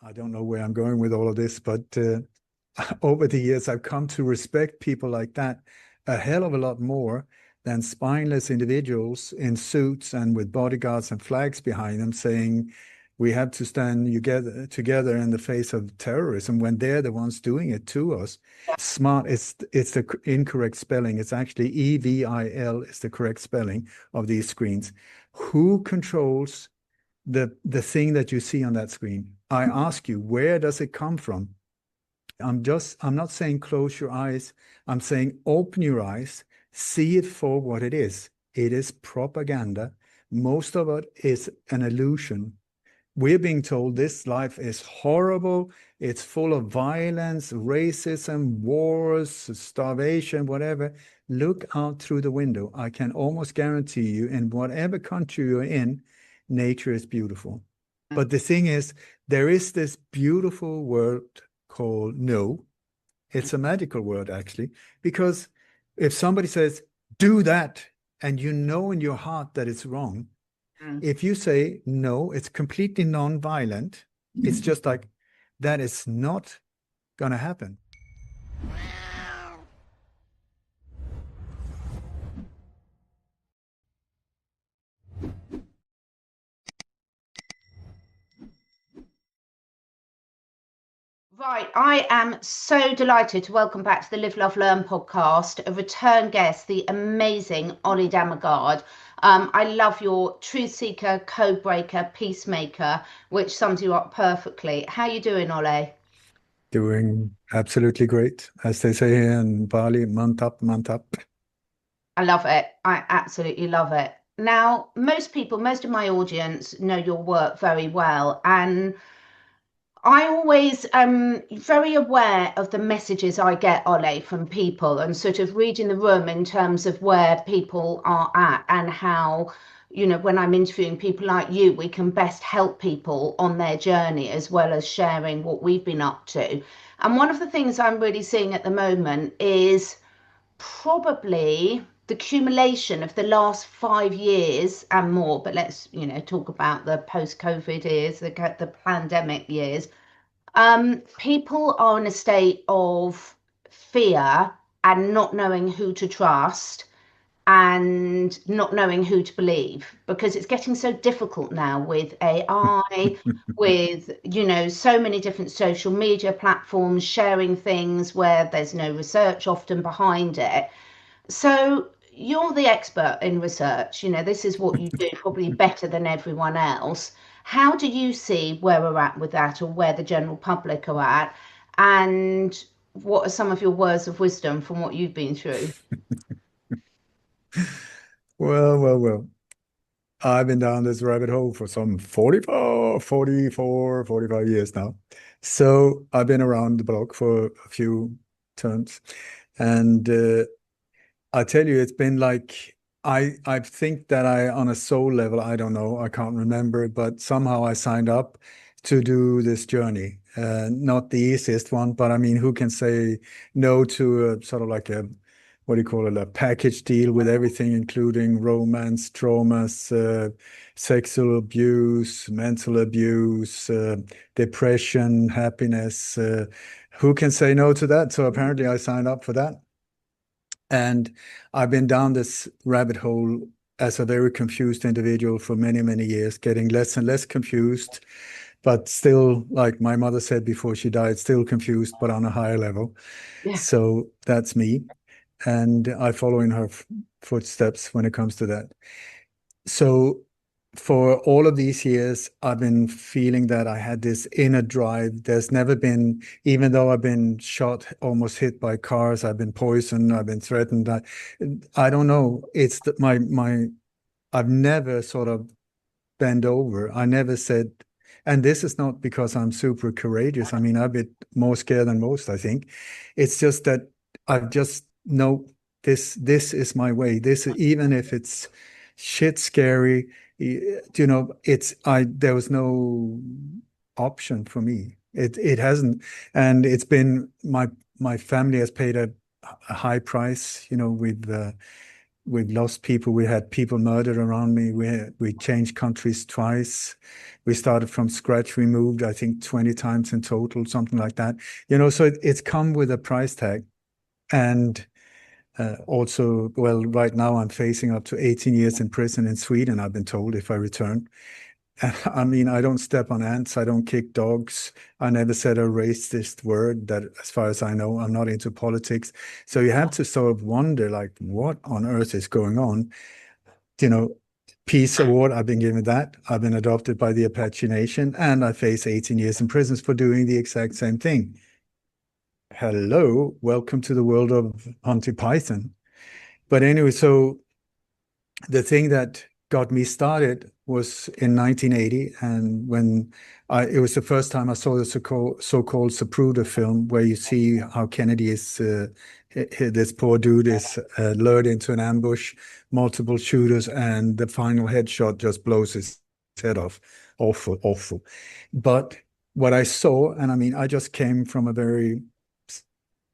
I don't know where I'm going with all of this, but over the years, I've come to respect people like that a hell of a lot more than spineless individuals in suits and with bodyguards and flags behind them saying, we have to stand together in the face of terrorism when they're the ones doing it to us. Smart, it's the incorrect spelling. It's actually EVIL is the correct spelling of these screens. Who controls the thing that you see on that screen? I ask you, where does it come from? I'm not saying close your eyes. I'm saying open your eyes, see it for what it is. It is propaganda. Most of it is an illusion. We're being told this life is horrible. It's full of violence, racism, wars, starvation, whatever. Look out through the window. I can almost guarantee you, in whatever country you're in, nature is beautiful. But the thing is, there is this beautiful word called no. It's a magical word, actually, because if somebody says, do that, and you know in your heart that it's wrong, if you say no, it's completely non-violent. It's just like, that is not going to happen. Right, I am so delighted to welcome back to the Live, Love, Learn podcast a return guest, the amazing Ole Dammegard. I love your truth seeker, code breaker, peacemaker, which sums you up perfectly. How you doing, Ole? Doing absolutely great. As they say here in Bali, mantap, mantap. I love it. I absolutely love it. Now, most of my audience know your work very well, and I always am very aware of the messages I get, Ollie, from people and sort of reading the room in terms of where people are at and how, when I'm interviewing people like you, we can best help people on their journey as well as sharing what we've been up to. And one of the things I'm really seeing at the moment is probably the accumulation of the last 5 years and more, but let's, talk about the post-COVID years, the pandemic years. People are in a state of fear and not knowing who to trust and not knowing who to believe because it's getting so difficult now with AI, with, so many different social media platforms sharing things where there's no research often behind it. So you're the expert in research. This is what you do probably better than everyone else. How do you see where we're at with that, or where the general public are at? And what are some of your words of wisdom from what you've been through? Well. I've been down this rabbit hole for some 45 years now. So I've been around the block for a few turns. And I tell you, it's been like, I think that on a soul level, I don't know, I can't remember, but somehow I signed up to do this journey. Not the easiest one, but I mean, who can say no to a sort of like a, what do you call it, a package deal with everything, including romance, traumas, sexual abuse, mental abuse, depression, happiness. Who can say no to that? So apparently I signed up for that. And I've been down this rabbit hole as a very confused individual for many, many years, getting less and less confused, but still, like my mother said before she died, still confused, but on a higher level. Yeah. So that's me. And I follow in her footsteps when it comes to that. So for all of these years, I've been feeling that I had this inner drive. There's never been, even though I've been shot, almost hit by cars, I've been poisoned, I've been threatened. I don't know. It's I've never sort of bent over. I never said, and this is not because I'm super courageous. I mean, I've been more scared than most, I think. It's just that I've just know this is my way. This, even if it's shit scary, there was no option for me. It hasn't, and it's been my family has paid a high price. We've we've lost people. We had people murdered around me. We changed countries twice. We started from scratch. We moved, I think, 20 times in total, something like that. So it's come with a price tag. And also, well, right now I'm facing up to 18 years in prison in Sweden, I've been told, if I return. I mean, I don't step on ants. I don't kick dogs. I never said a racist word that, as far as I know, I'm not into politics. So you have to sort of wonder, like, what on earth is going on? You know, Peace Award, I've been given that. I've been adopted by the Apache Nation, and I face 18 years in prison for doing the exact same thing. Hello, welcome to the world of Monty Python. But anyway, so the thing that got me started was in 1980, and when it was the first time I saw the so-called Zapruder film, where you see how Kennedy is, this poor dude is lured into an ambush, multiple shooters, and the final headshot just blows his head off. Awful, awful. But what I saw, and I mean, I just came from a very,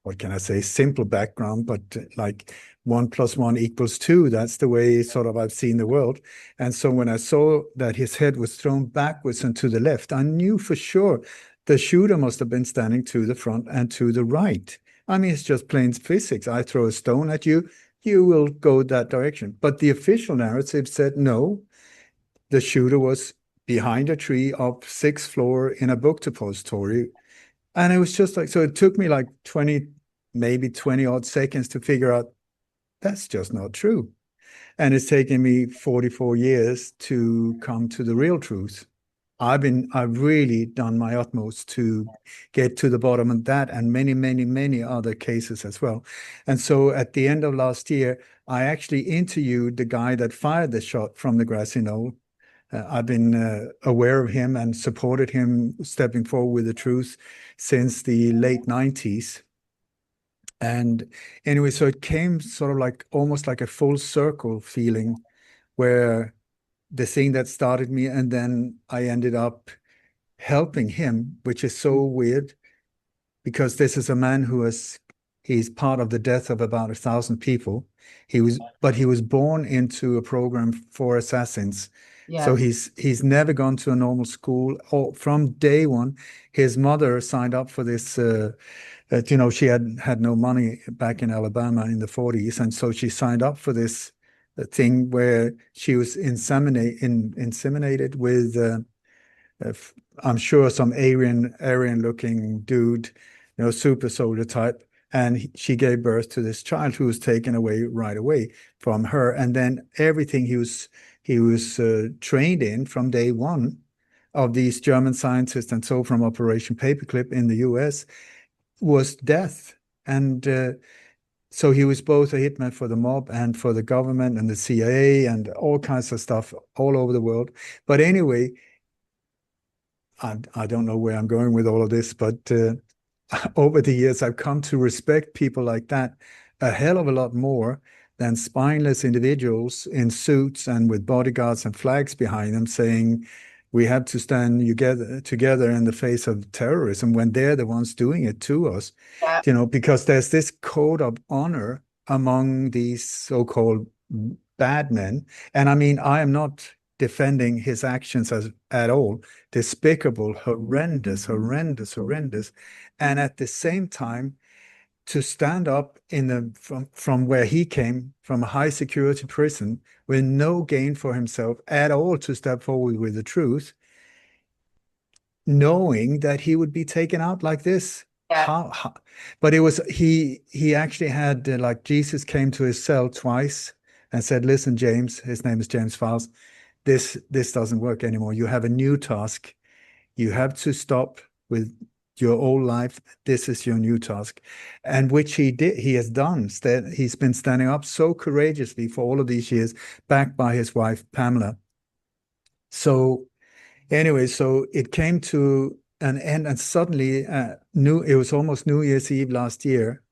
what can I say, simple background, but like 1 + 1 = 2. That's the way sort of I've seen the world. And so when I saw that his head was thrown backwards and to the left, I knew for sure the shooter must have been standing to the front and to the right. I mean, it's just plain physics. I throw a stone at you, you will go that direction. But the official narrative said no, the shooter was behind a tree up 6th floor in a book depository. And it was just like, so it took me like 20, maybe 20 odd seconds to figure out that's just not true. And it's taken me 44 years to come to the real truth. I've really done my utmost to get to the bottom of that and many, many, many other cases as well. And so at the end of last year, I actually interviewed the guy that fired the shot from the grassy knoll. I've been aware of him and supported him stepping forward with the truth since the late 90s. And anyway, so it came sort of like almost like a full circle feeling, where the thing that started me, and then I ended up helping him, which is so weird, because this is a man he's part of the death of about 1,000 people. But he was born into a program for assassins. Yeah. So he's never gone to a normal school. Or from day one, his mother signed up for this. She had no money back in Alabama in the 40s, and so she signed up for this thing where she was inseminated with, I'm sure, some Aryan-looking dude, super soldier type, and she gave birth to this child who was taken away right away from her, and then everything he was trained in from day one of these German scientists, and so from Operation Paperclip in the US, was death. And so he was both a hitman for the mob and for the government and the CIA and all kinds of stuff all over the world. But anyway, I don't know where I'm going with all of this, but over the years, I've come to respect people like that a hell of a lot more than spineless individuals in suits and with bodyguards and flags behind them saying, we have to stand together in the face of terrorism, when they're the ones doing it to us. Yeah. Because there's this code of honor among these so-called bad men. And I mean, I am not defending his actions at all. Despicable, horrendous, horrendous, horrendous. And at the same time, to stand up from where he came, from a high security prison, with no gain for himself at all, to step forward with the truth, knowing that he would be taken out like this. Yeah. But it was he actually had like, Jesus came to his cell twice and said, listen, James, his name is James Files, this doesn't work anymore. You have a new task. You have to stop with your old life. This is your new task. And which he did. He has done. He's been standing up so courageously for all of these years, backed by his wife, Pamela. So anyway, so it came to an end, and suddenly it was almost New Year's Eve last year.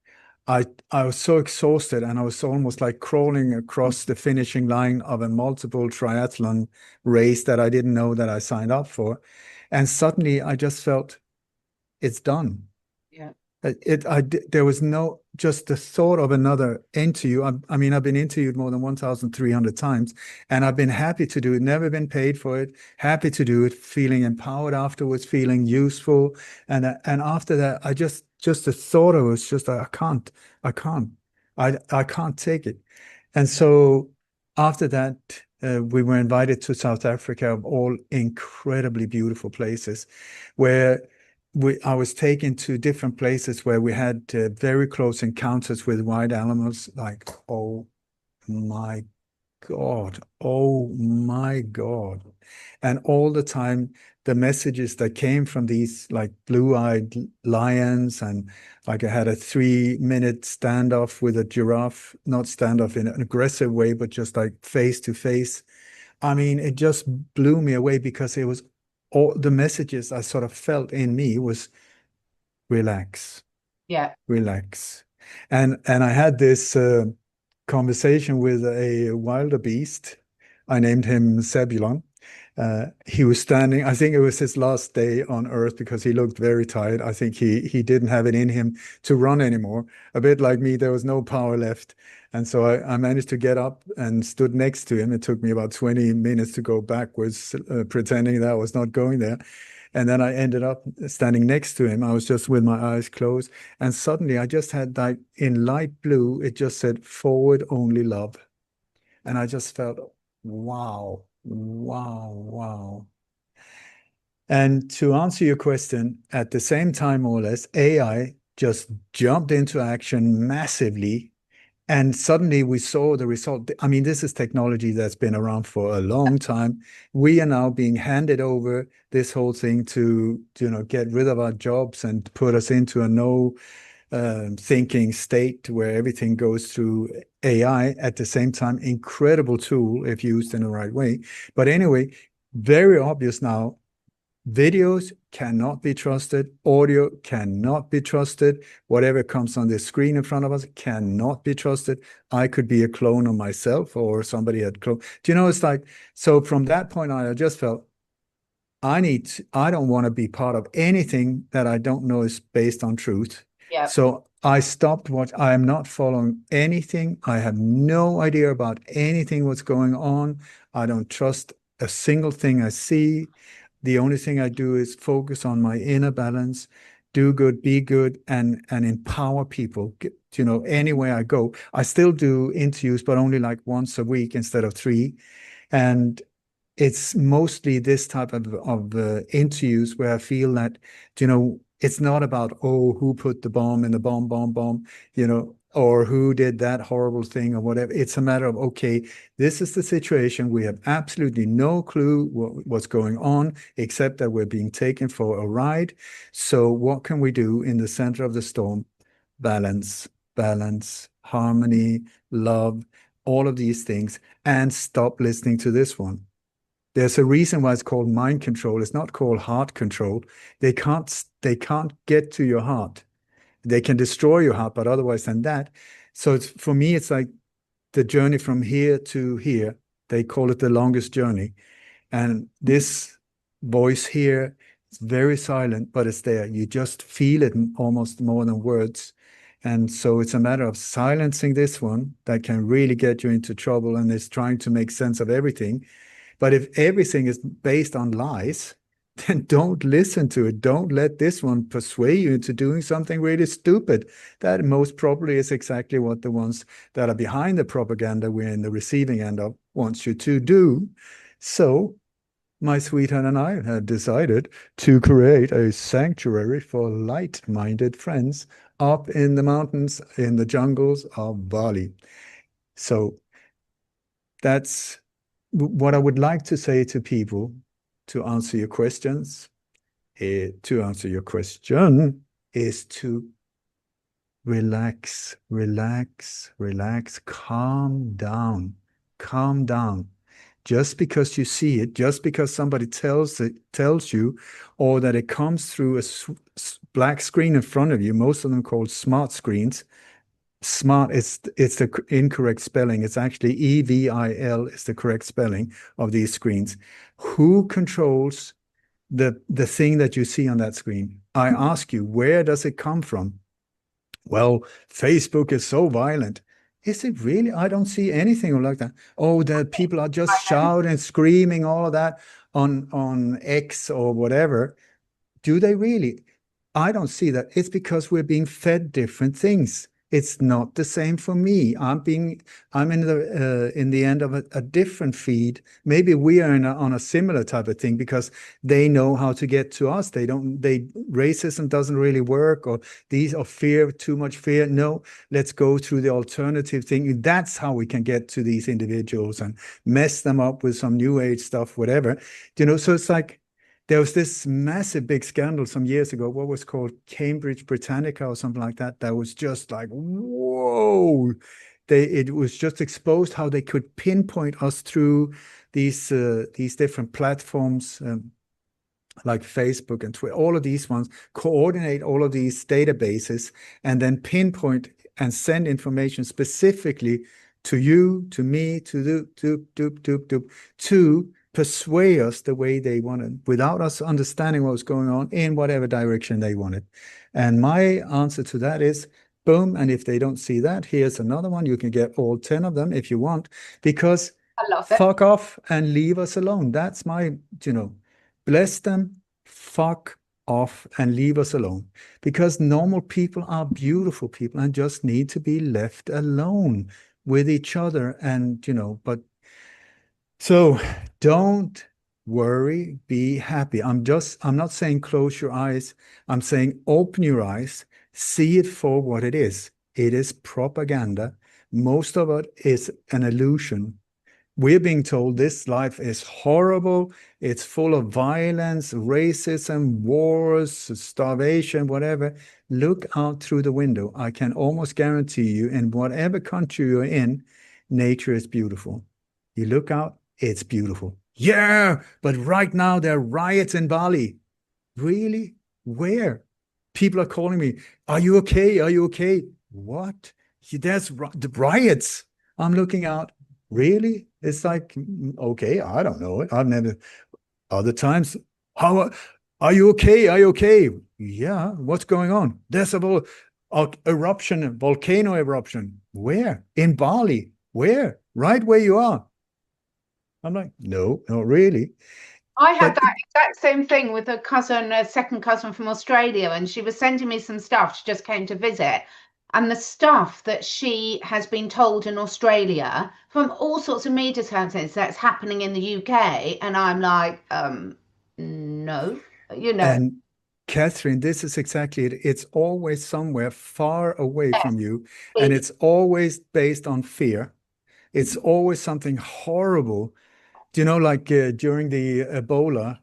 I was so exhausted, and I was almost like crawling across the finishing line of a multiple triathlon race that I didn't know that I signed up for. And suddenly I just felt, it's done. Yeah. There was no, just the thought of another interview. I mean, I've been interviewed more than 1,300 times, and I've been happy to do it, never been paid for it, happy to do it, feeling empowered afterwards, feeling useful. And after that, just the thought of it was just, I can't, I can't take it. And so after that, we were invited to South Africa, of all incredibly beautiful places, where I was taken to different places where we had very close encounters with wild animals. Like, my oh my God. And all the time, the messages that came from these like blue-eyed lions, and like I had a 3-minute standoff with a giraffe, not standoff in an aggressive way, but just like face to face. I mean, it just blew me away, because it was all the messages I sort of felt in me was relax, Yeah. relax. And I had this conversation with a wilder beast. I named him Zebulon. He was standing, I think it was his last day on Earth, because he looked very tired. I think he didn't have it in him to run anymore. A bit like me, there was no power left. And so I managed to get up and stood next to him. It took me about 20 minutes to go backwards, pretending that I was not going there. And then I ended up standing next to him. I was just with my eyes closed. And suddenly I just had, like, in light blue, it just said, "Forward only love." And I just felt, wow, wow, wow. And to answer your question, at the same time, more or less, AI just jumped into action massively. And suddenly we saw the result. I mean, this is technology that's been around for a long time. We are now being handed over this whole thing to, get rid of our jobs and put us into a no thinking state where everything goes through AI. At the same time, incredible tool if used in the right way. But anyway, very obvious now, videos cannot be trusted. Audio cannot be trusted. Whatever comes on the screen in front of us cannot be trusted. I could be a clone of myself, or somebody had clone. Do you know, it's like, so from that point on, I just felt I don't want to be part of anything that I don't know is based on truth. Yeah. So I stopped I am not following anything. I have no idea about anything what's going on. I don't trust a single thing I see. The only thing I do is focus on my inner balance, do good, be good, and empower people. Anywhere I go, I still do interviews, but only like once a week instead of 3. And it's mostly this type of interviews where I feel that, it's not about, who put the bomb in the bomb, or who did that horrible thing or whatever. It's a matter of, okay, this is the situation. We have absolutely no clue what's going on, except that we're being taken for a ride. So what can we do in the center of the storm? Balance, balance, harmony, love, all of these things, and stop listening to this one. There's a reason why it's called mind control. It's not called heart control. They can't get to your heart. They can destroy your heart, but otherwise than that. So for me, it's like the journey from here to here. They call it the longest journey. And this voice here is very silent, but it's there. You just feel it almost more than words. And so it's a matter of silencing this one that can really get you into trouble, and is trying to make sense of everything. But if everything is based on lies, then don't listen to it. Don't let this one persuade you into doing something really stupid. That most probably is exactly what the ones that are behind the propaganda we're in the receiving end of wants you to do. So my sweetheart and I have decided to create a sanctuary for light-minded friends up in the mountains, in the jungles of Bali. So that's what I would like to say to people to answer your questions. To answer your question is to relax, relax, relax, calm down, calm down. Just because you see it, just because somebody tells you, or that it comes through a black screen in front of you, most of them called smart screens. Smart, it's the incorrect spelling. It's actually EVIL is the correct spelling of these screens. Who controls the thing that you see on that screen? I ask you, where does it come from? well, Facebook is so violent. Is it really? I don't see anything like that. Oh, the people are just shouting, screaming, all of that on X or whatever. Do they really? I don't see that. It's because we're being fed different things. It's not the same for me. I'm in the end of a different feed. Maybe we are on a similar type of thing because they know how to get to us. Racism doesn't really work, or fear, too much fear. No, let's go through the alternative thing. That's how we can get to these individuals and mess them up with some new age stuff, whatever. So it's like, there was this massive big scandal some years ago, what was called Cambridge Britannica or something like that. That was just like, whoa. It was just exposed how they could pinpoint us through these different platforms, like Facebook and Twitter, all of these ones, coordinate all of these databases, and then pinpoint and send information specifically to you, to me, to persuade us the way they wanted, without us understanding what was going on in whatever direction they wanted. And my answer to that is, boom. And if they don't see that, here's another one. You can get all 10 of them if you want, because I love it. fuck off and leave us alone. That's my, bless them, fuck off and leave us alone. Because normal people are beautiful people and just need to be left alone with each other. And, but so don't worry, be happy. I'm not saying close your eyes. I'm saying open your eyes, see it for what it is. It is propaganda. Most of it is an illusion. We're being told this life is horrible. It's full of violence, racism, wars, starvation, whatever. Look out through the window. I can almost guarantee you, in whatever country you're in, nature is beautiful. You look out, it's beautiful. Yeah, but right now there are riots in Bali. Really? Where? People are calling me. Are you okay? Are you okay? What? There's the riots. I'm looking out. Really? It's like, okay, I don't know it. I've never, other times, how are you okay? Are you okay? Yeah, what's going on? There's a eruption, volcano eruption. Where? In Bali. Where? Right where you are. I'm like, no, not really. I had But that exact same thing with a second cousin from Australia, and she was sending me some stuff. She just came to visit, and the stuff that she has been told in Australia from all sorts of media outlets that's happening in the UK, and I'm like, no, and Catherine, this is exactly it. It's always somewhere far away yes, from you, and big, it's always based on fear. It's always something horrible. Do you know, like during the Ebola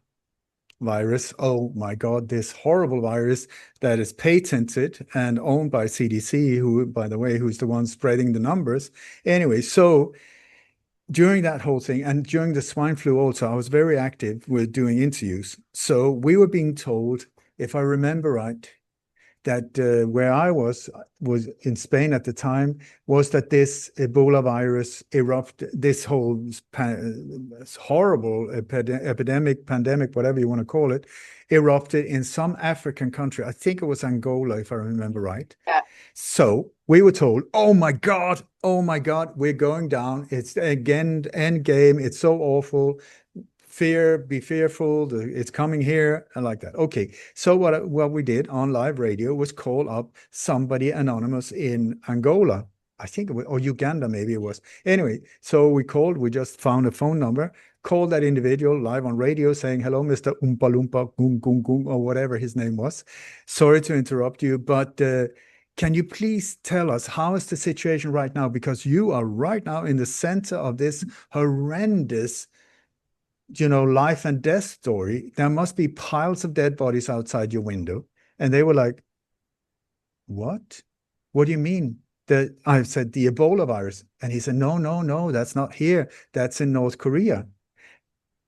virus? Oh my God, this horrible virus that is patented and owned by CDC, who, by the way, who's the one spreading the numbers. Anyway, so during that whole thing and during the swine flu also, I was very active with doing interviews. So we were being told, if I remember right, that where I was in Spain at the time, was that this Ebola virus erupted, this whole horrible epidemic, pandemic, whatever you want to call it, erupted in some African country. I think it was Angola, if I remember right. yeah. So we were told, oh my God, we're going down. It's again end game. It's so awful. Fear, be fearful. It's coming here, and like that. Okay. So what we did on live radio was call up somebody anonymous in Angola. I think it was, or Uganda, maybe it was. Anyway, so we just found a phone number, called that individual live on radio saying, hello, Mr. Oompa Loompa, Goom, Goom, Goom, or whatever his name was. Sorry to interrupt you, but can you please tell us how is the situation right now? Because you are right now in the center of this horrendous, life and death story. There must be piles of dead bodies outside your window. And they were like, what? What do you mean? I said, the Ebola virus. And he said, no, no, no, that's not here. That's in North Korea.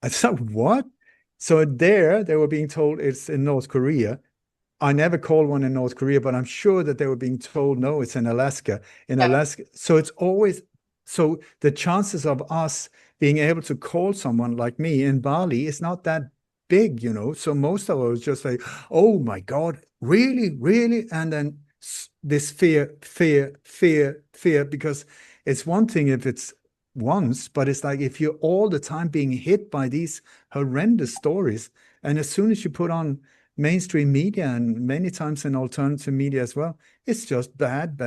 I said, what? So they were being told it's in North Korea. I never called one in North Korea, but I'm sure that they were being told, no, it's in Alaska. In Alaska. So it's always, so the chances of us being able to call someone like me in Bali is not that big, So most of us just say, oh my God, really, really? And then this fear, because it's one thing if it's once, but it's like if you're all the time being hit by these horrendous stories, and as soon as you put on mainstream media and many times in alternative media as well, it's just bad,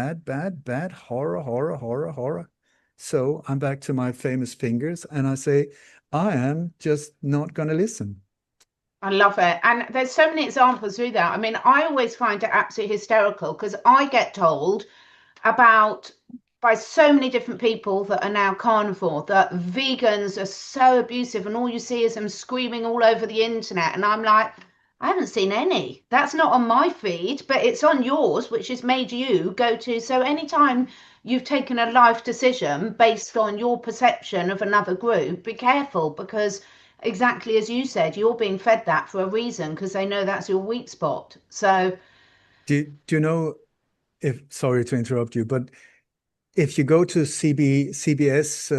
horror. So I'm back to my famous fingers and I say, I am just not going to listen. I love it. And there's so many examples through that. I mean, I always find it absolutely hysterical because I get told about by so many different people that are now carnivore that vegans are so abusive and all you see is them screaming all over the internet. And I'm like, I haven't seen any. That's not on my feed, but it's on yours, which has made you go to. So anytime you've taken a life decision based on your perception of another group, be careful because exactly as you said, you're being fed that for a reason because they know that's your weak spot. So do you know, if sorry to interrupt you, but if you go to CBS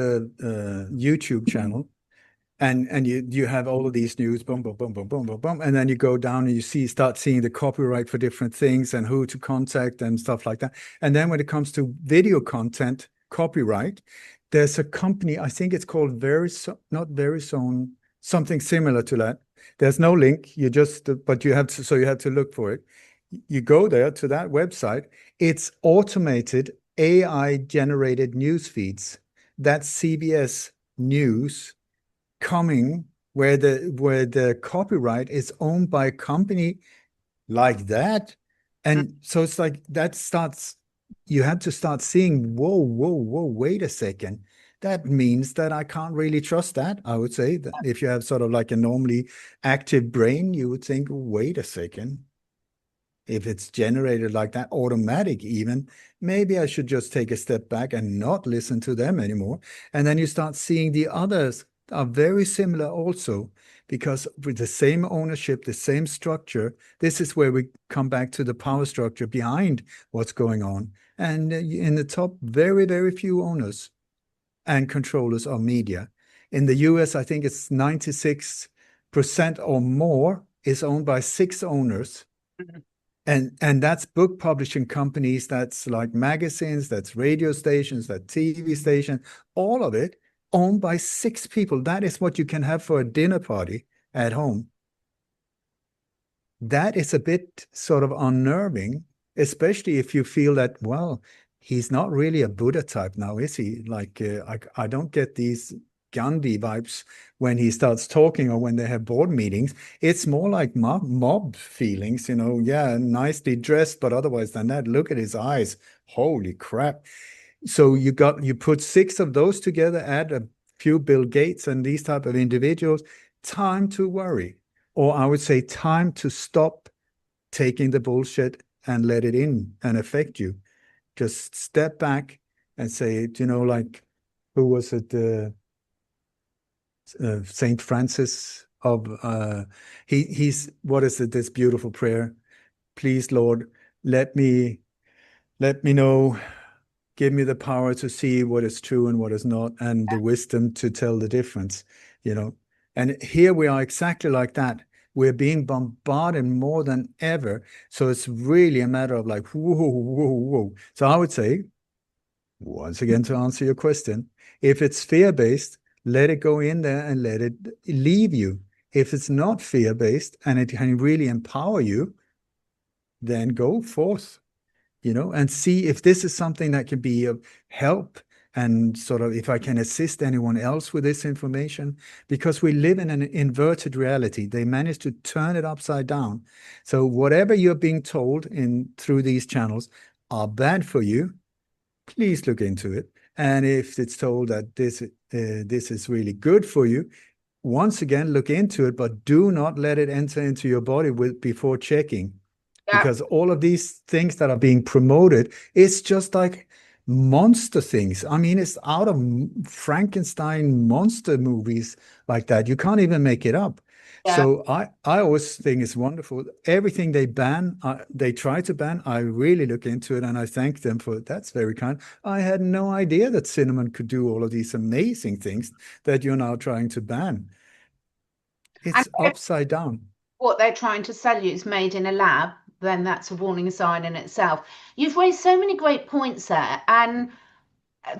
YouTube channel and you have all of these news, boom, boom, boom, boom, boom, boom, boom, and then you go down and you start seeing the copyright for different things and who to contact and stuff like that. And then when it comes to video content copyright, there's a company, I think it's called not Verizon, something similar to that. There's no link, but you have to look for it. You go there to that website, it's automated AI generated news feeds. That's CBS News coming where the copyright is owned by a company like that. And so it's like you have to start seeing, whoa, wait a second. That means that I can't really trust that. I would say that if you have sort of like a normally active brain, you would think, wait a second. If it's generated like that, automatic even, maybe I should just take a step back and not listen to them anymore. And then you start seeing the others are very similar also, because with the same ownership, the same structure, this is where we come back to the power structure behind what's going on. And in the top, very few owners and controllers of media. In the US, I think it's 96% or more is owned by 6 owners. And that's book publishing companies, that's like magazines, that's radio stations, that TV station, all of it owned by 6 people. That is what you can have for a dinner party at home. That is a bit sort of unnerving, especially if you feel that, well, he's not really a Buddha type now, is he? Like, I don't get these Gandhi vibes when he starts talking or when they have board meetings. It's more like mob feelings, yeah, nicely dressed, but otherwise than that, look at his eyes. Holy crap. So you put 6 of those together, add a few Bill Gates and these type of individuals, time to worry. Or I would say time to stop taking the bullshit and let it in and affect you. Just step back and say, like, who was it? Saint Francis of he's what is it? This beautiful prayer. Please, Lord, let me know. Give me the power to see what is true and what is not, and the wisdom to tell the difference. And here we are exactly like that. We're being bombarded more than ever. So it's really a matter of like, whoa. So I would say, once again, to answer your question, if it's fear-based, let it go in there and let it leave you. If it's not fear-based and it can really empower you, then go forth, and see if this is something that can be of help, and sort of if I can assist anyone else with this information, because we live in an inverted reality. They managed to turn it upside down. So whatever you're being told through these channels are bad for you, please look into it. And if it's told that this is really good for you, once again, look into it, but do not let it enter into your body before checking. Yeah. Because all of these things that are being promoted, it's just like monster things. I mean, it's out of Frankenstein monster movies like that. You can't even make it up. Yeah. So I always think it's wonderful. Everything they try to ban, I really look into it and I thank them for it. That's very kind. I had no idea that cinnamon could do all of these amazing things that you're now trying to ban. It's upside down. What they're trying to sell you is made in a lab. then that's a warning sign in itself. You've raised so many great points there, and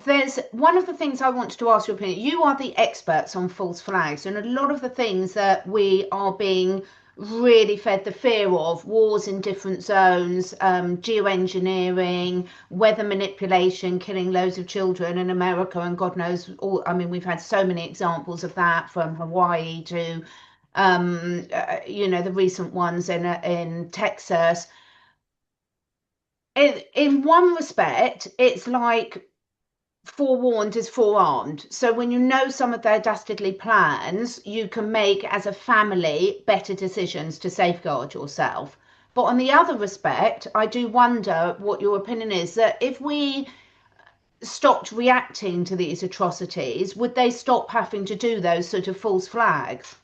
there's one of the things I wanted to ask your opinion. You are the experts on false flags, and a lot of the things that we are being really fed the fear of, wars in different zones, geoengineering, weather manipulation, killing loads of children in America, and God knows all. I mean, we've had so many examples of that, from Hawaii to the recent ones in Texas. In one respect, it's like forewarned is forearmed. So when you know some of their dastardly plans, you can make, as a family, better decisions to safeguard yourself. But on the other respect, I do wonder what your opinion is, that if we stopped reacting to these atrocities, would they stop having to do those sort of false flags?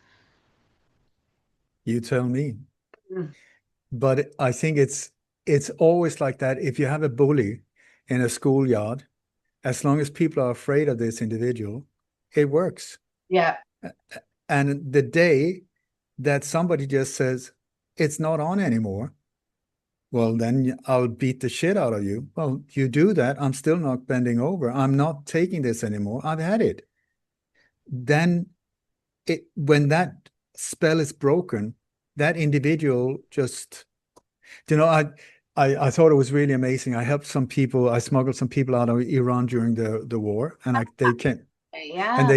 You tell me. Mm. But I think it's always like that. If you have a bully in a schoolyard, as long as people are afraid of this individual, it works. Yeah. And the day that somebody just says, it's not on anymore, well, then I'll beat the shit out of you. Well, you do that, I'm still not bending over. I'm not taking this anymore. I've had it. Then when that spell is broken, that individual just, I thought it was really amazing. I helped some people. I smuggled some people out of Iran during the war, and Yeah.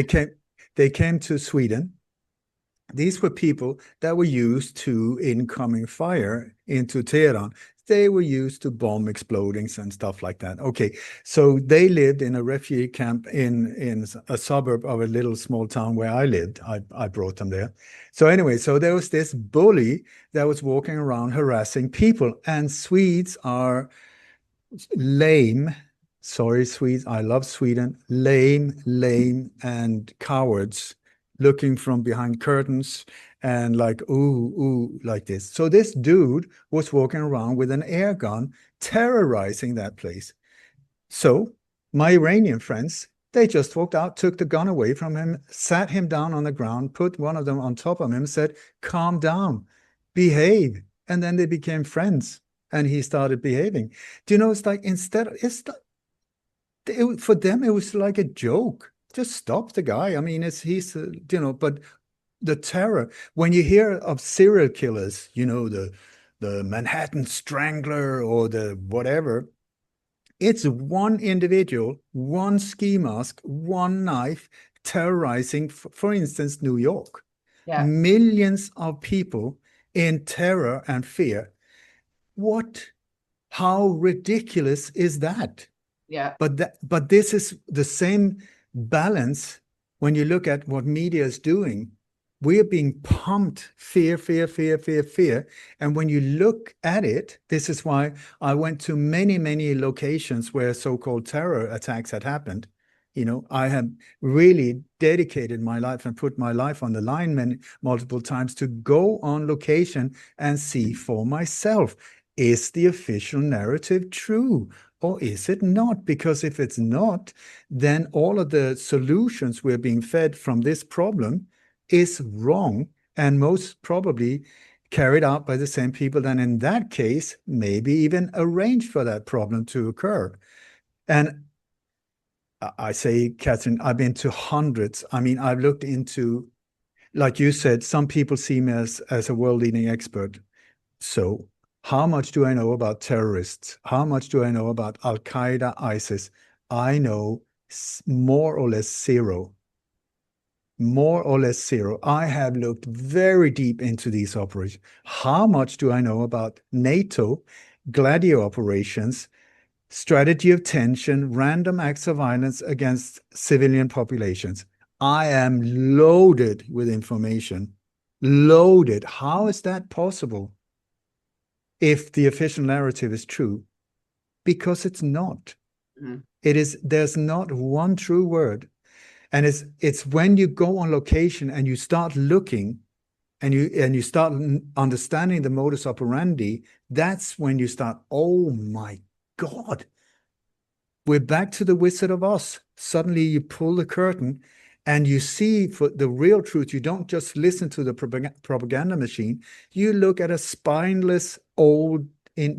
they came to Sweden. These were people that were used to incoming fire into Tehran. They were used to bomb explodings and stuff like that. Okay, so they lived in a refugee camp in a suburb of a little small town where I lived. I brought them there. So anyway, so there was this bully that was walking around harassing people, and Swedes are lame. Sorry, Swedes. I love Sweden. Lame, and cowards, looking from behind curtains and like, ooh, like this. So this dude was walking around with an air gun, terrorizing that place. So my Iranian friends, they just walked out, took the gun away from him, sat him down on the ground, put one of them on top of him, said, calm down, behave. And then they became friends, and he started behaving. Do you know, it's like, for them, it was like a joke. Just stop the guy. I mean, but the terror, when you hear of serial killers, the Manhattan Strangler or the whatever, it's one individual, one ski mask, one knife, terrorizing, for instance, New York. Yeah. Millions of people in terror and fear. How ridiculous is that? Yeah. But this is the same balance when you look at what media is doing. We're being pumped fear. And when you look at it, this is why I went to many locations where so-called terror attacks had happened. I have really dedicated my life and put my life on the line multiple times to go on location and see for myself. Is the official narrative true? Or is it not? Because if it's not, then all of the solutions we're being fed from this problem is wrong, and most probably carried out by the same people that in that case maybe even arranged for that problem to occur. And I say, Catherine, I've been to hundreds. I mean, I've looked into, like you said, some people see me as a world-leading expert. So how much do I know about terrorists? How much do I know about Al-Qaeda, ISIS? I know more or less zero. More or less zero. I have looked very deep into these operations. How much do I know about NATO, Gladio operations, strategy of tension, random acts of violence against civilian populations? I am loaded with information. Loaded. How is that possible if the official narrative is true? Because it's not. Mm. There's not one true word. And it's when you go on location and you start looking and you start understanding the modus operandi, that's when you start, oh my God, we're back to the Wizard of Oz. Suddenly you pull the curtain and you see for the real truth. You don't just listen to the propaganda machine. You look at a spineless, old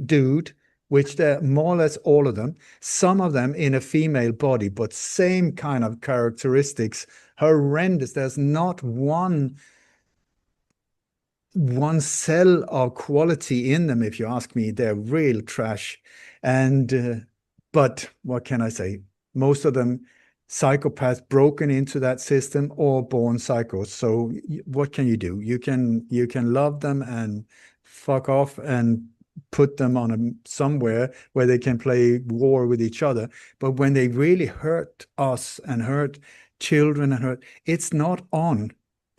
dude, which they're more or less all of them, some of them in a female body, but same kind of characteristics, horrendous. There's not one cell of quality in them, if you ask me. They're real trash. And but what can I say? Most of them psychopaths broken into that system or born psychos. So what can you do? You can love them and fuck off and put them on somewhere where they can play war with each other. But when they really hurt us and hurt children and hurt, it's not on.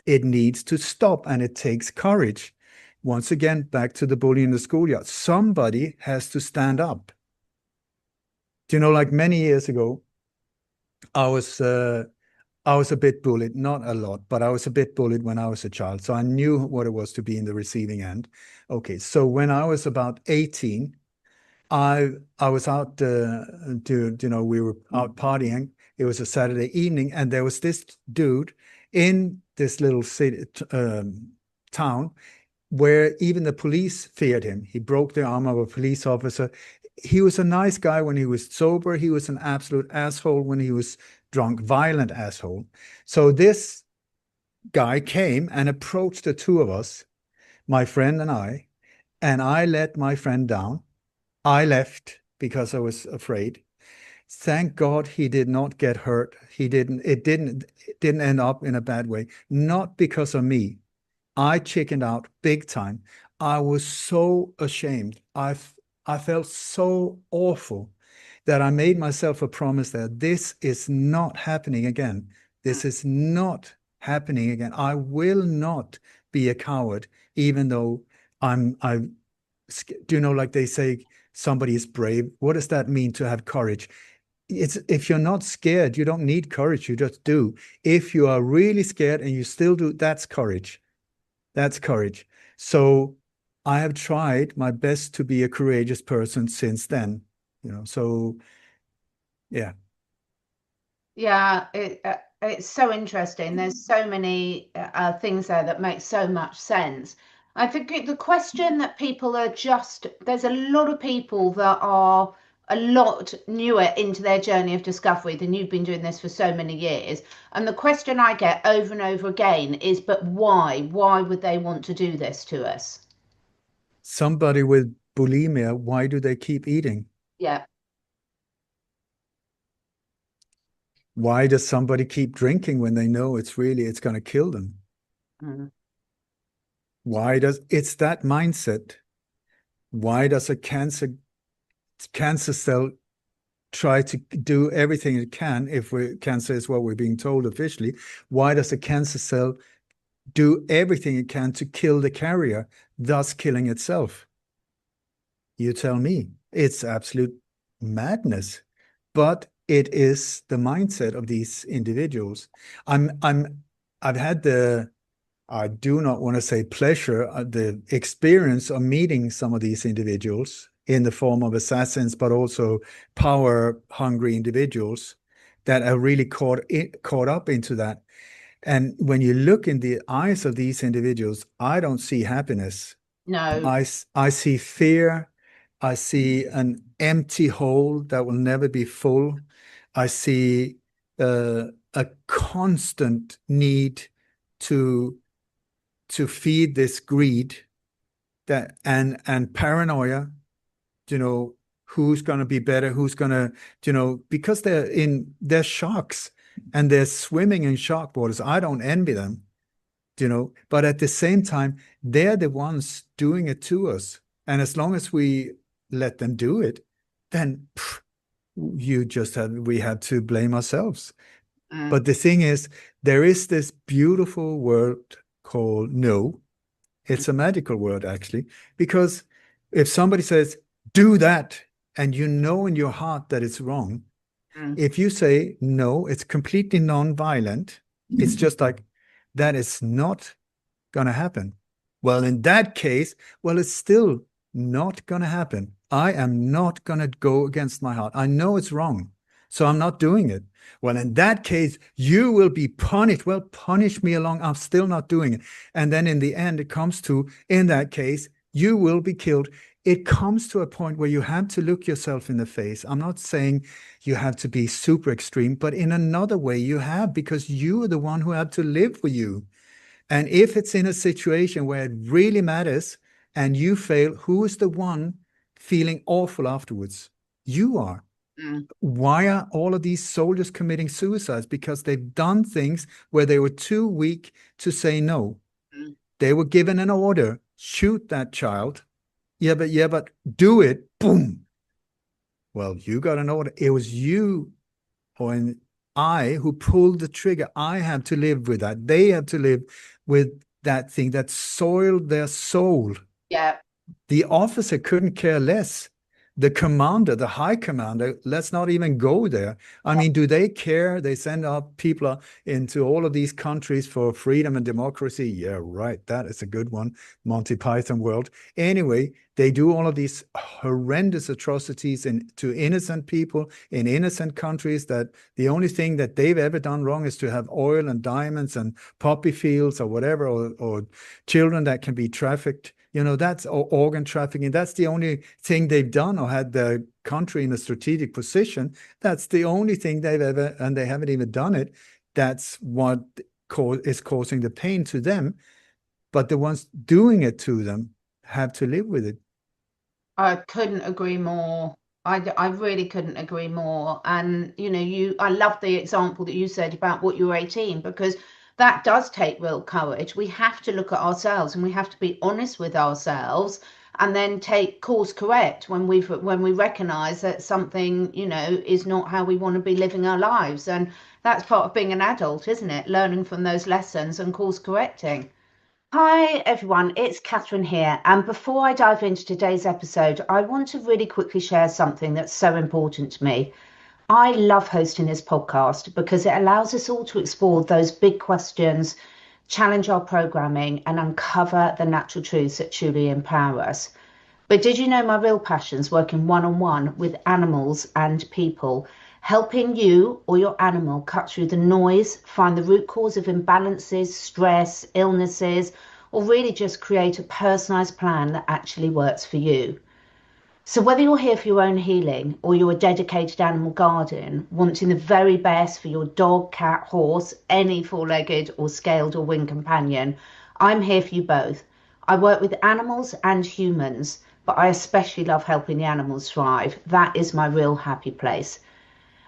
It needs to stop, and it takes courage. Once again, back to the bully in the schoolyard. Somebody has to stand up. Do you know, like many years ago, I was a bit bullied, not a lot, but I was a bit bullied when I was a child. So I knew what it was to be in the receiving end. Okay, so when I was about 18, I was out we were out partying. It was a Saturday evening, and there was this dude in this little city town where even the police feared him. He broke the arm of a police officer. He was a nice guy when he was sober. He was an absolute asshole when he was drunk, violent asshole. So this guy came and approached the two of us, my friend and I let my friend down. I left because I was afraid. Thank God he did not get hurt. It didn't end up in a bad way. Not because of me. I chickened out big time. I was so ashamed. I felt so awful that I made myself a promise that this is not happening again. This is not happening again. I will not be a coward, even though do you know, like they say, somebody is brave. What does that mean, to have courage? It's, if you're not scared, you don't need courage. You just do. If you are really scared and you still do, that's courage. That's courage. So I have tried my best to be a courageous person since then. So yeah. Yeah, it's so interesting. There's so many things there that make so much sense. I think the question that people are there's a lot of people that are a lot newer into their journey of discovery than you've been doing this for so many years. And the question I get over and over again is, but why? Why would they want to do this to us? Somebody with bulimia, why do they keep eating? Yeah. Why does somebody keep drinking when they know it's going to kill them? Mm. It's that mindset. Why does a cancer cell try to do everything it can, if cancer is what we're being told officially? Why does a cancer cell do everything it can to kill the carrier, thus killing itself? You tell me. It's absolute madness. But it is the mindset of these individuals. I've had I do not want to say pleasure, the experience of meeting some of these individuals in the form of assassins, but also power-hungry individuals that are really caught up into that. And when you look in the eyes of these individuals, I don't see happiness. No. I see fear. I see an empty hole that will never be full. I see a constant need to feed this greed and paranoia. Who's going to be better? Who's going to, because they're sharks and they're swimming in shark waters. I don't envy them, but at the same time, they're the ones doing it to us. And as long as we let them do it, then we have to blame ourselves. But the thing is, there is this beautiful word called no. It's a magical word, actually, because if somebody says, do that, and you know in your heart that it's wrong, if you say no, it's completely non-violent. It's just like, that is not going to happen. Well, in that case, it's still not going to happen. I am not going to go against my heart. I know it's wrong, so I'm not doing it. Well, in that case, you will be punished. Well, punish me along. I'm still not doing it. And then in the end, it comes to, in that case, You will be killed. It comes to a point where you have to look yourself in the face. I'm not saying you have to be super extreme, but in another way you have, because you are the one who have to live with you. And if it's in a situation where it really matters and you fail, who is the one feeling awful afterwards? You are. Mm. Why are all of these soldiers committing suicides? Because they've done things where they were too weak to say no. Mm. They were given an order, shoot that child. Yeah, but do it. Boom. Well, you got an order. It was you or I who pulled the trigger. I have to live with that. They have to live with that thing that soiled their soul. Yeah. The officer couldn't care less. The commander, the high commander, let's not even go there. I mean, do they care? They send out people into all of these countries for freedom and democracy. Yeah, right. That is a good one. Monty Python world. Anyway, they do all of these horrendous atrocities to innocent people in innocent countries, that the only thing that they've ever done wrong is to have oil and diamonds and poppy fields or whatever, or children that can be trafficked. That's organ trafficking. That's the only thing they've done, or had the country in a strategic position. That's the only thing they've ever, and they haven't even done it. That's what is causing the pain to them. But the ones doing it to them have to live with it. I couldn't agree more. I really couldn't agree more. And I love the example that you said about what you were 18, because that does take real courage. We have to look at ourselves and we have to be honest with ourselves, and then take course correct when we recognize that something, is not how we want to be living our lives. And that's part of being an adult, isn't it? Learning from those lessons and course correcting. Hi everyone, it's Catherine here, and before I dive into today's episode, I want to really quickly share something that's so important to me. I love hosting this podcast because it allows us all to explore those big questions, challenge our programming, and uncover the natural truths that truly empower us. But did you know my real passion's working one-on-one with animals and people, helping you or your animal cut through the noise, find the root cause of imbalances, stress, illnesses, or really just create a personalized plan that actually works for you. So whether you're here for your own healing or you're a dedicated animal guardian, wanting the very best for your dog, cat, horse, any four-legged or scaled or winged companion, I'm here for you both. I work with animals and humans, but I especially love helping the animals thrive. That is my real happy place.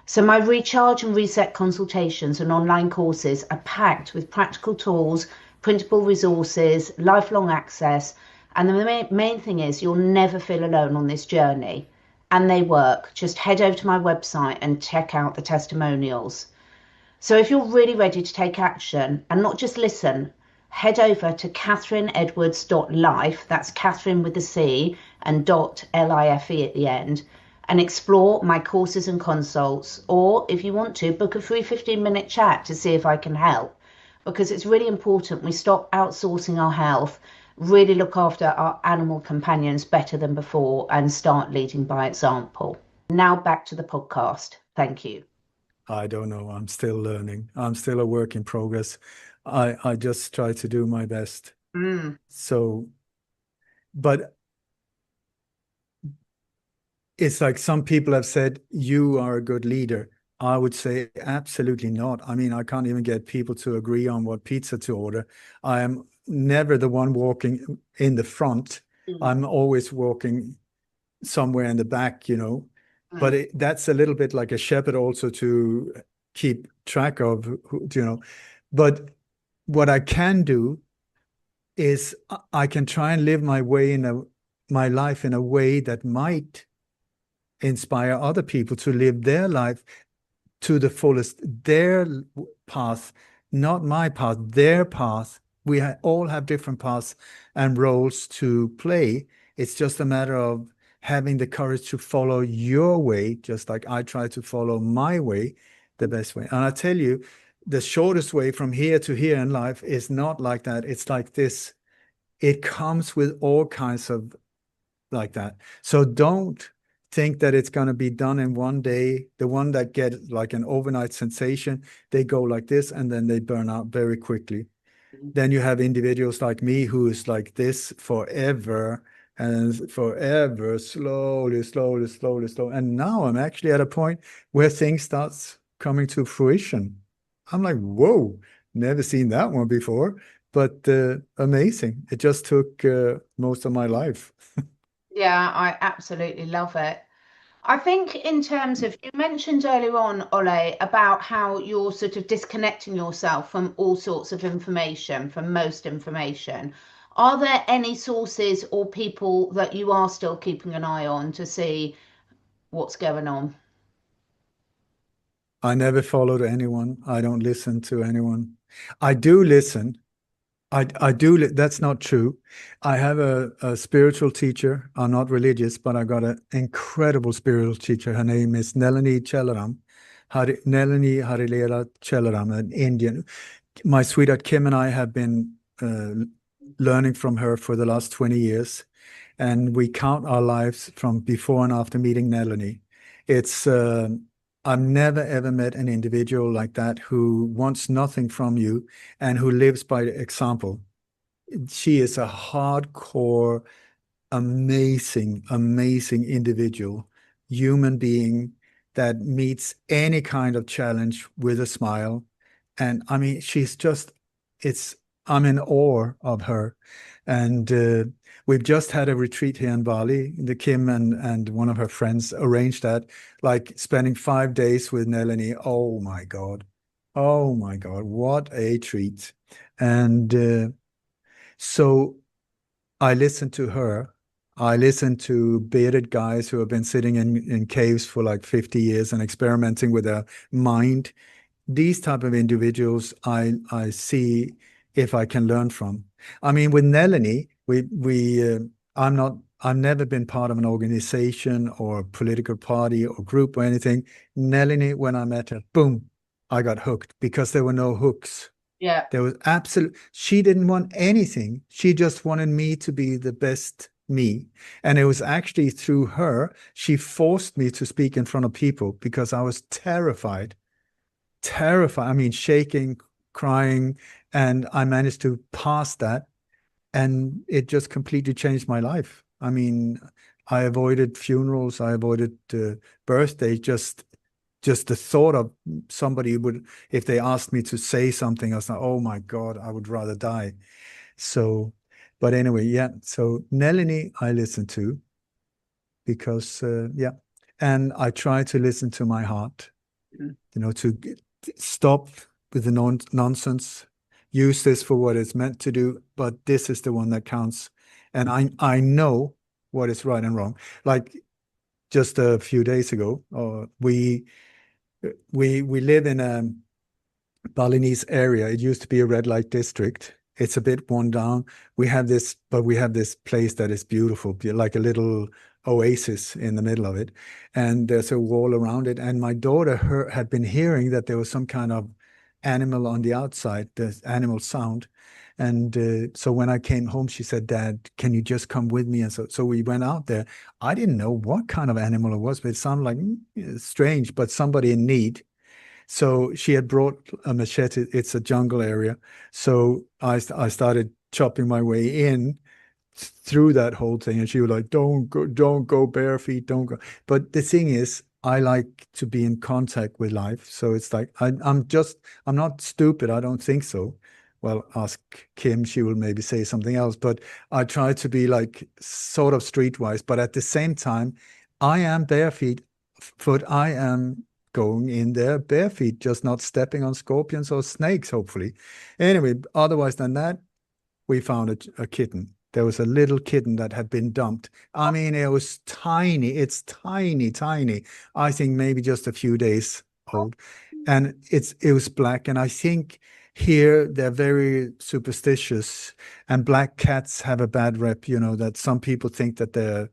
So my recharge and reset consultations and online courses are packed with practical tools, printable resources, lifelong access, and the main thing is you'll never feel alone on this journey. And they work. Just head over to my website and check out the testimonials. So if you're really ready to take action and not just listen, head over to catherineedwards.life, that's Catherine with the C and .life at the end, and explore my courses and consults. Or if you want to, book a free 15-minute chat to see if I can help, because it's really important we stop outsourcing our health, really look after our animal companions better than before, and start leading by example. Now back to the podcast. Thank you. I don't know. I'm still learning. I'm still a work in progress. I just try to do my best. So, but it's like some people have said, you are a good leader. I would say absolutely not. I mean, I can't even get people to agree on what pizza to order. I am never the one walking in the front. I'm always walking somewhere in the back, But that's a little bit like a shepherd also, to keep track of, But what I can do is I can try and live my life in a way that might inspire other people to live their life to the fullest, their path, not my path, their path. We all have different paths and roles to play. It's just a matter of having the courage to follow your way, just like I try to follow my way the best way. And I tell you, the shortest way from here to here in life is not like that. It's like this. It comes with all kinds of like that. So don't think that it's going to be done in one day. The one that get like an overnight sensation, they go like this and then they burn out very quickly. then you have individuals like me who is like this forever and forever, slowly. And now I'm actually at a point where things starts coming to fruition. I'm like, whoa, never seen that one before, but amazing. It just took most of my life. Yeah, I absolutely love it. I think in terms of, you mentioned earlier on, Ole, about how you're sort of disconnecting yourself from all sorts of information, from most information. Are there any sources or people that you are still keeping an eye on to see what's going on? I never followed anyone. I don't listen to anyone. I do listen. I do. That's not true. I have a spiritual teacher. I'm not religious, but I got an incredible spiritual teacher. Her name is Nelani Chelaram. Nelani Harilera Chelaram, an Indian. My sweetheart Kim and I have been learning from her for the last 20 years, and we count our lives from before and after meeting Nelani. It's I've never ever met an individual like that who wants nothing from you and who lives by example. She is a hardcore, amazing individual, human being that meets any kind of challenge with a smile. And I mean, she's just, it's, I'm in awe of her. And we've just had a retreat here in Bali. The Kim and one of her friends arranged that, like spending 5 days with Nelani. Oh my God. Oh my God. What a treat. And so I listened to her. I listened to bearded guys who have been sitting in caves for like 50 years and experimenting with their mind. These type of individuals I see if I can learn from. I mean, with Nelanie, I'm not I've never been part of an organization or a political party or group or anything. Nelanie, when I met her, boom, I got hooked because there were no hooks. Yeah. There was absolute, she didn't want anything. She just wanted me to be the best me. And it was actually through her, she forced me to speak in front of people because I was terrified, terrified. I mean, shaking, crying, and I managed to pass that. And it just completely changed my life. I mean, I avoided funerals, I avoided birthdays, just the thought of somebody would, if they asked me to say something, I was like, oh my God, I would rather die. So, but anyway, yeah. So Nelanie, I listen to because, yeah. And I try to listen to my heart, to stop with the nonsense, use this for what it's meant to do, but this is the one that counts. And I know what is right and wrong. Like just a few days ago, we live in a Balinese area. It used to be a red light district. It's a bit worn down. We have this place that is beautiful, like a little oasis in the middle of it. And there's a wall around it. And my daughter had been hearing that there was some kind of animal on the outside, the animal sound. And so when I came home, she said, Dad, can you just come with me? And so we went out there. I didn't know what kind of animal it was, but it sounded like strange, but somebody in need. So she had brought a machete. It's a jungle area. So I started chopping my way in through that whole thing. And she was like, don't go bare feet, don't go. But the thing is, I like to be in contact with life. So it's like, I'm not stupid. I don't think so. Well, ask Kim, she will maybe say something else. But I try to be like sort of streetwise. But at the same time, I am bare foot. I am going in there bare feet, just not stepping on scorpions or snakes, hopefully. Anyway, otherwise than that, we found a kitten. There was a little kitten that had been dumped. I mean, it was tiny. It's tiny. I think maybe just a few days old. And it was black. And I think here they're very superstitious. And black cats have a bad rep, that some people think that they're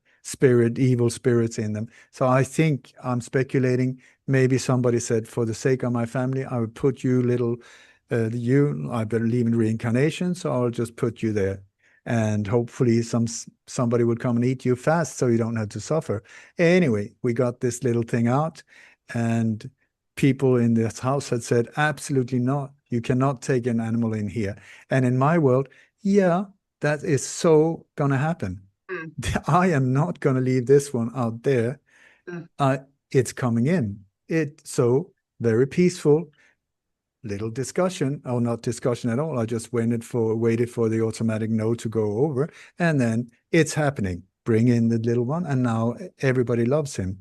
evil spirits in them. So I think I'm speculating. Maybe somebody said, for the sake of my family, I would put you I believe in reincarnation, so I'll just put you there. And hopefully somebody would come and eat you fast so you don't have to suffer. Anyway, we got this little thing out, and people in this house had said, absolutely not. You cannot take an animal in here. And in my world, yeah, that is so gonna happen. Mm, I am not gonna leave this one out there. mm. It's coming in. So very peaceful, little discussion, or not discussion at all. I just waited for the automatic no to go over, and then it's happening. Bring in the little one, and now everybody loves him.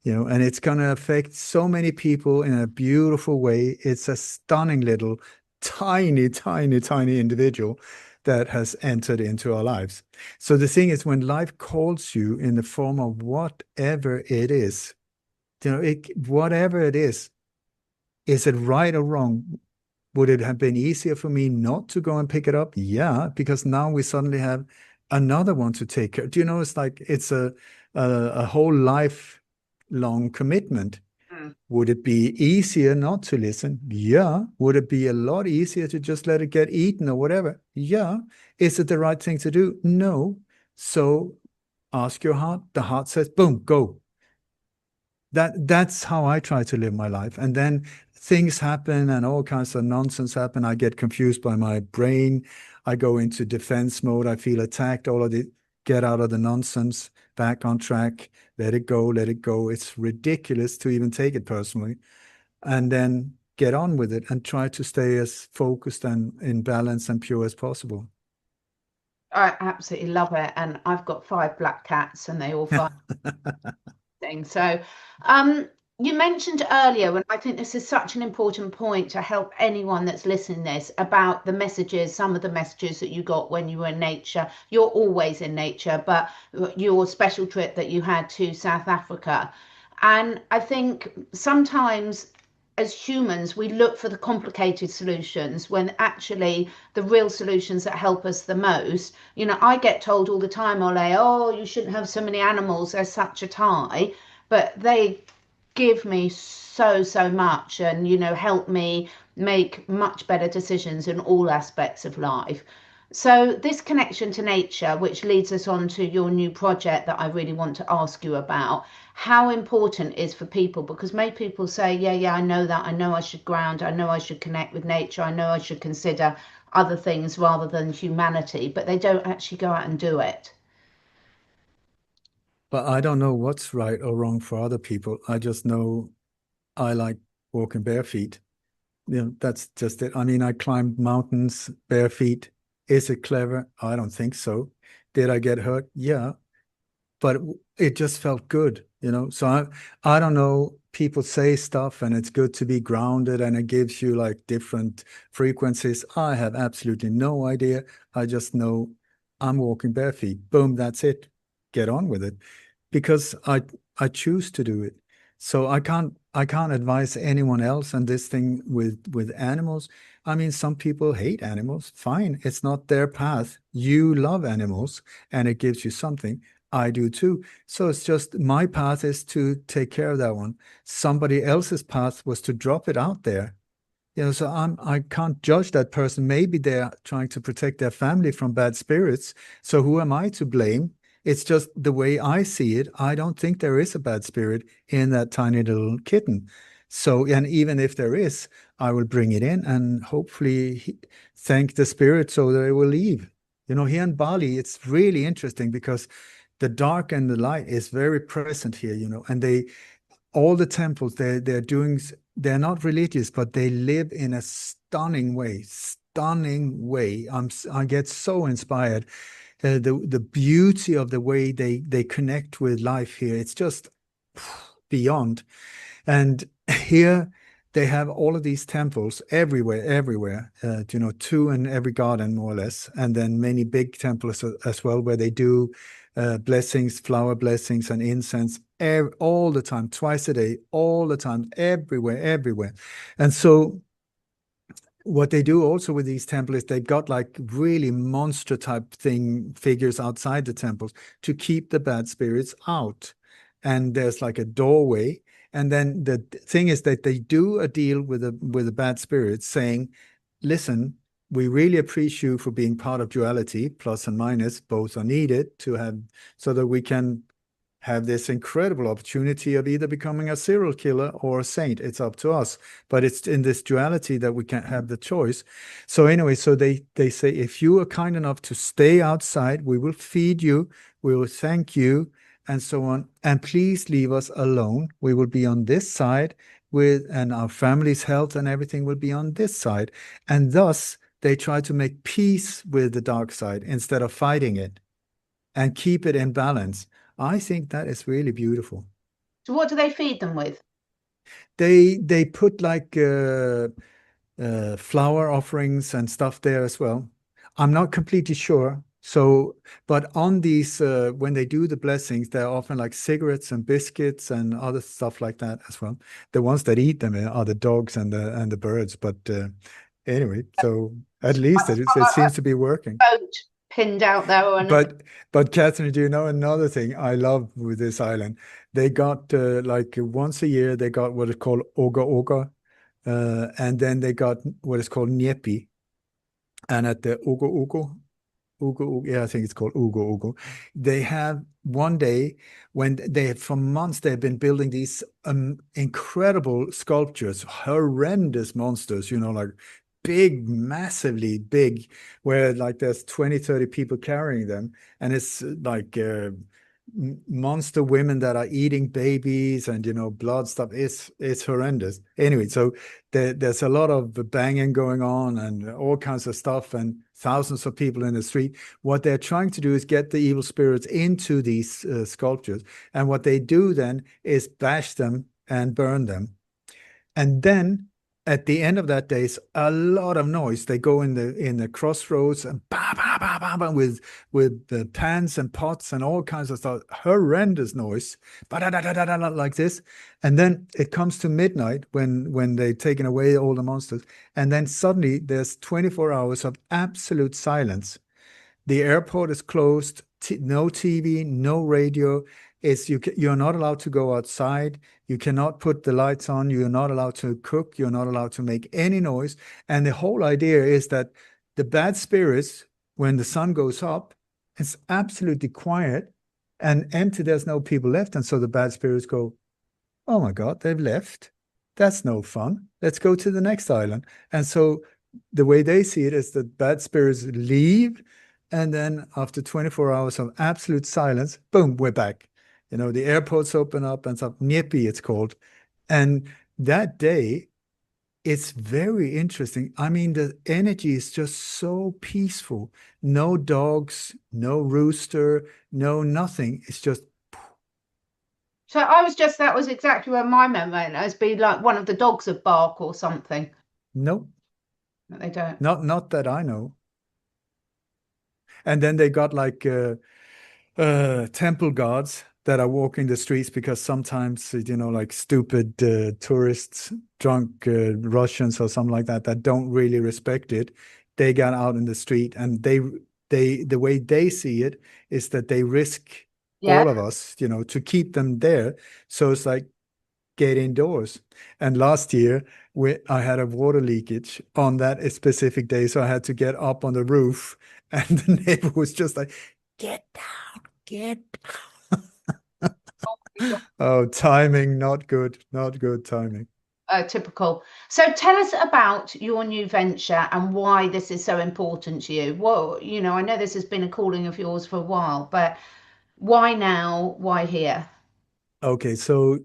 And it's going to affect so many people in a beautiful way. It's a stunning little, tiny, tiny, tiny individual that has entered into our lives. So the thing is, when life calls you in the form of whatever it is, whatever it is it right or wrong? Would it have been easier for me not to go and pick it up? Yeah, because now we suddenly have another one to take care. Do you know, it's like it's a whole lifelong commitment. Mm. Would it be easier not to listen? Yeah. Would it be a lot easier to just let it get eaten or whatever? Yeah. Is it the right thing to do? No. So ask your heart. The heart says, boom, go. That's how I try to live my life. And then things happen and all kinds of nonsense happen. I get confused by my brain. I go into defense mode. I feel attacked. All of the get out of the nonsense, back on track, let it go, let it go. It's ridiculous to even take it personally. And then get on with it and try to stay as focused and in balance and pure as possible. I absolutely love it. And I've got 5 black cats and they all fight. So, you mentioned earlier, and I think this is such an important point to help anyone that's listening this about the messages, some of the messages that you got when you were in nature. You're always in nature, but your special trip that you had to South Africa. And I think sometimes as humans, we look for the complicated solutions when actually the real solutions that help us the most. I get told all the time, Ole, oh, you shouldn't have so many animals, there's such a tie. But they give me so much and, help me make much better decisions in all aspects of life. So this connection to nature, which leads us on to your new project that I really want to ask you about, how important is for people, because many people say, yeah, I know that, I know I should ground, I know I should connect with nature, I know I should consider other things rather than humanity, but they don't actually go out and do it. But I don't know what's right or wrong for other people. I just know I like walking bare feet. That's just it. I mean, I climbed mountains bare feet. Is it clever? I don't think so. Did I get hurt? Yeah, but it just felt good. So I don't know. People say stuff and it's good to be grounded and it gives you like different frequencies. I have absolutely no idea. I just know I'm walking bare feet. Boom, that's it. Get on with it because I choose to do it. So I can't advise anyone else on this thing with animals. I mean, some people hate animals. Fine, it's not their path. You love animals and it gives you something. I do too. So it's just my path is to take care of that one. Somebody else's path was to drop it out there. So I can't judge that person. Maybe they're trying to protect their family from bad spirits. So who am I to blame? It's just the way I see it. I don't think there is a bad spirit in that tiny little kitten. So, and even if there is, I will bring it in and hopefully thank the spirit so that it will leave. Here in Bali, it's really interesting because the dark and the light is very present here, and all the temples they're not religious, but they live in a stunning way, stunning way. I get so inspired. The beauty of the way they connect with life here, it's just beyond. And here they have all of these temples everywhere, 2 in every garden, more or less, and then many big temples as well, where they do blessings, flower blessings, and incense all the time, twice a day, all the time, everywhere. And so what they do also with these temples, they've got like really monster type figures outside the temples to keep the bad spirits out. And there's like a doorway. And then the thing is that they do a deal with the bad spirits saying, listen, we really appreciate you for being part of duality, plus and minus, both are needed to have so that we can have this incredible opportunity of either becoming a serial killer or a saint. It's up to us. But it's in this duality that we can't have the choice. So anyway, so they say, if you are kind enough to stay outside, we will feed you, we will thank you, and so on. And please leave us alone. We will be on this side and our family's health and everything will be on this side. And thus, they try to make peace with the dark side instead of fighting it and keep it in balance. I think that is really beautiful. So what do they feed them with? They put like flower offerings and stuff there as well. I'm not completely sure. So, but on these, when they do the blessings, they're often like cigarettes and biscuits and other stuff like that as well. The ones that eat them are the dogs and the birds. But anyway, so at least it seems to be working. Boat pinned out there. But Catherine, do you know another thing I love with this island? They got like once a year, they got what is called Oga Oga. And then they got what is called Nyepi. And at the Ugo, yeah, I think it's called Ugo. They have one day when for months, they've been building these incredible sculptures, horrendous monsters, like big, massively big, where like there's 20, 30 people carrying them. And it's like monster women that are eating babies and blood stuff. It's horrendous. Anyway, so there's a lot of banging going on and all kinds of stuff and thousands of people in the street. What they're trying to do is get the evil spirits into these sculptures, and what they do then is bash them and burn them. And then at the end of that day, it's a lot of noise. They go in the crossroads and bah, bah, bah, bah, bah, with the pans and pots and all kinds of stuff. Horrendous noise, like this. And then it comes to midnight when they've taken away all the monsters. And then suddenly there's 24 hours of absolute silence. The airport is closed. No TV, no radio. You're not allowed to go outside. You cannot put the lights on. You're not allowed to cook. You're not allowed to make any noise. And the whole idea is that the bad spirits, when the sun goes up, it's absolutely quiet and empty. There's no people left. And so the bad spirits go, oh my God, they've left. That's no fun. Let's go to the next island. And so the way they see it is that bad spirits leave. And then after 24 hours of absolute silence, boom, we're back. The airports open up and stuff. Nyepi, it's called. And that day, it's very interesting. I mean, the energy is just so peaceful. No dogs, no rooster, no nothing. It's just. So that was exactly where my memory went. It's been like one of the dogs would bark or something. Nope. No, they don't. Not that I know. And then they got like temple guards that are walking the streets because sometimes, like stupid tourists, drunk Russians or something like that don't really respect it. They got out in the street and the way they see it is that they risk all of us, to keep them there. So it's like, get indoors. And last year, I had a water leakage on that specific day. So I had to get up on the roof and the neighbor was just like, get down, get down. Oh, timing, not good timing. Typical. So tell us about your new venture and why this is so important to you. Well, I know this has been a calling of yours for a while, but why now? Why here? Okay, so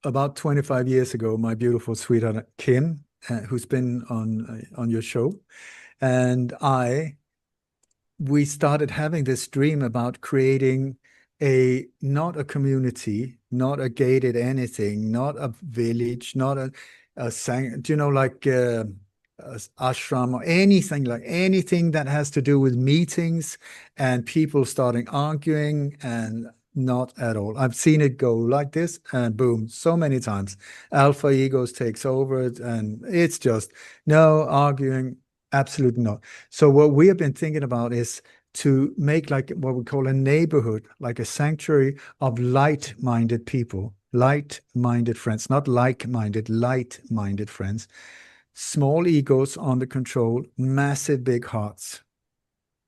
about 25 years ago, my beautiful sweetheart, Kim, who's been on your show, and we started having this dream about creating not a community, not a gated anything, not a village, not a like ashram or anything that has to do with meetings and people starting arguing, and not at all. I've seen it go like this and boom, so many times. Alpha egos takes over it, and it's just no arguing, absolutely not. So what we have been thinking about is to make like what we call a neighborhood, like a sanctuary of light-minded people, light-minded friends, not like-minded, light-minded friends. Small egos under control, massive big hearts.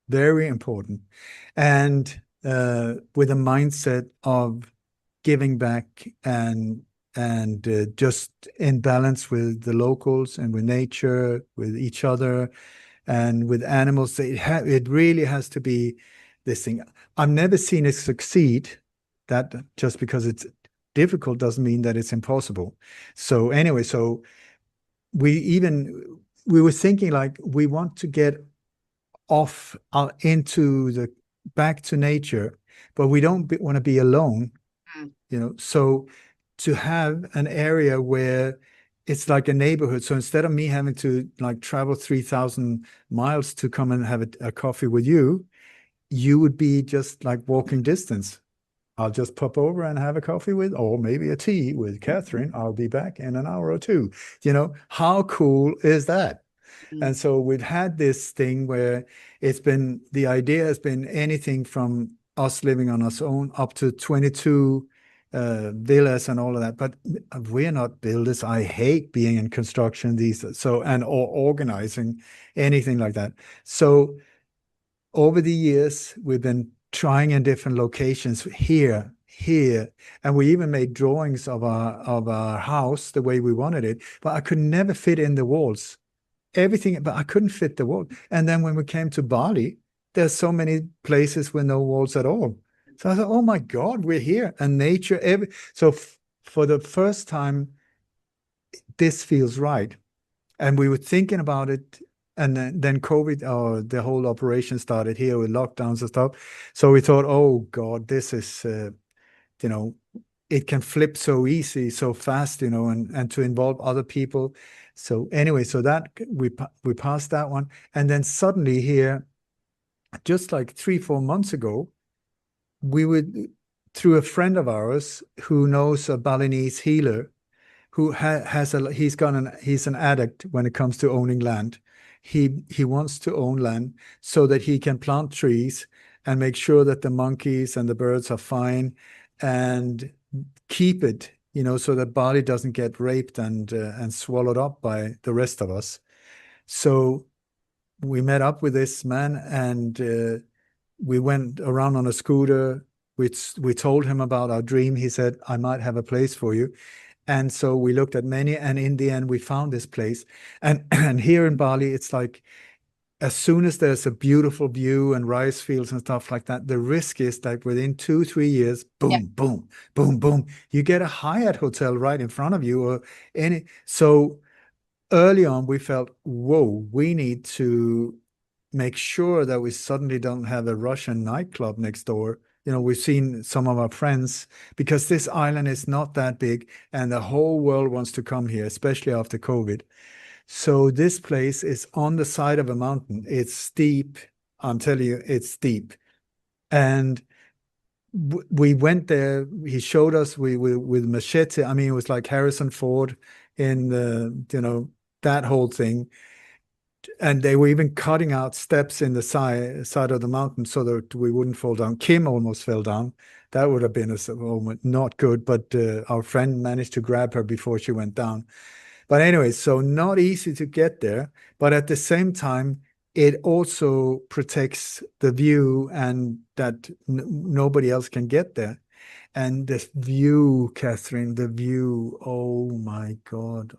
Very important. And with a mindset of giving back and just in balance with the locals and with nature, with each other, and with animals. It really has to be this thing. I've never seen it succeed. That just because it's difficult doesn't mean that it's impossible. So anyway, so we were thinking like we want to get off into the back to nature, but we don't want to be alone, so to have an area where it's like a neighborhood. So instead of me having to like travel 3,000 miles to come and have a coffee with you, you would be just like walking distance. I'll just pop over and have a coffee with, or maybe a tea with Catherine. I'll be back in an hour or two. How cool is that? And so we've had this thing where the idea has been anything from us living on our own up to 22 villas and all of that. But we're not builders. I hate being in construction or organizing anything like that. So over the years, we've been trying in different locations here, and we even made drawings of our house the way we wanted it, but I could never fit in the walls. Everything, but I couldn't fit the wall. And then when we came to Bali, there's so many places with no walls at all. So I thought, oh my God, we're here, and nature. So for the first time, this feels right. And we were thinking about it, and then COVID, or the whole operation started here with lockdowns and stuff. So we thought, oh God, this is, it can flip so easy, so fast, and to involve other people. So anyway, so that we passed that one, and then suddenly here, just like 3-4 months ago, we would through a friend of ours who knows a Balinese healer who he's an addict when it comes to owning land. He wants to own land so that he can plant trees and make sure that the monkeys and the birds are fine, and keep it, so that Bali doesn't get raped and swallowed up by the rest of us. So we met up with this man, and we went around on a scooter. We told him about our dream. He said, I might have a place for you. And so we looked at many, and in the end, we found this place. And here in Bali, it's like, as soon as there's a beautiful view and rice fields and stuff like that, the risk is that within 2-3 years, boom, boom, boom, boom, you get a Hyatt hotel right in front of you, or any. So early on, we felt, whoa, we need to make sure that we suddenly don't have a Russian nightclub next door. We've seen some of our friends, because this island is not that big, and the whole world wants to come here, especially after COVID. So this place is on the side of a mountain. It's steep. I'm telling you, it's steep. And we went there. He showed us with machete. I mean, it was like Harrison Ford in that whole thing. And they were even cutting out steps in the side of the mountain so that we wouldn't fall down. Kim almost fell down. That would have been a moment not good, but our friend managed to grab her before she went down. But anyway, so not easy to get there, but at the same time, it also protects the view, and that nobody else can get there. And this view, Catherine, the view, oh my God,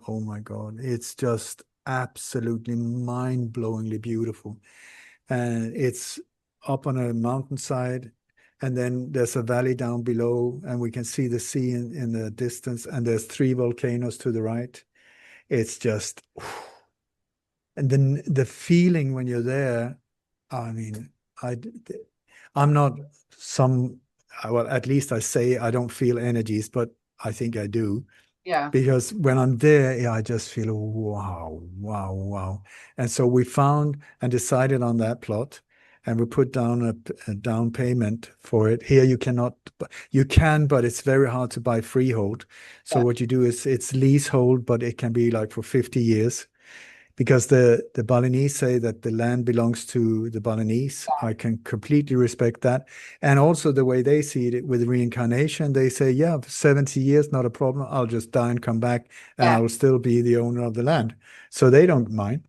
it's just absolutely mind-blowingly beautiful. And it's up on a mountainside, and then there's a valley down below, and we can see the sea in the distance, and there's 3 volcanoes to the right. It's just, and then the feeling when you're there, I mean, I'm not well, at least I say I don't feel energies, but I think I do. Yeah. Because when I'm there, yeah, I just feel, wow, wow, wow. And so we found and decided on that plot, and we put down a down payment for it. Here you can, but it's very hard to buy freehold. So what you do is it's leasehold, but it can be like for 50 years. Because the Balinese say that the land belongs to the Balinese. I can completely respect that. And also the way they see it with reincarnation, they say, yeah, 70 years, not a problem. I'll just die and come back, and I will still be the owner of the land. So they don't mind.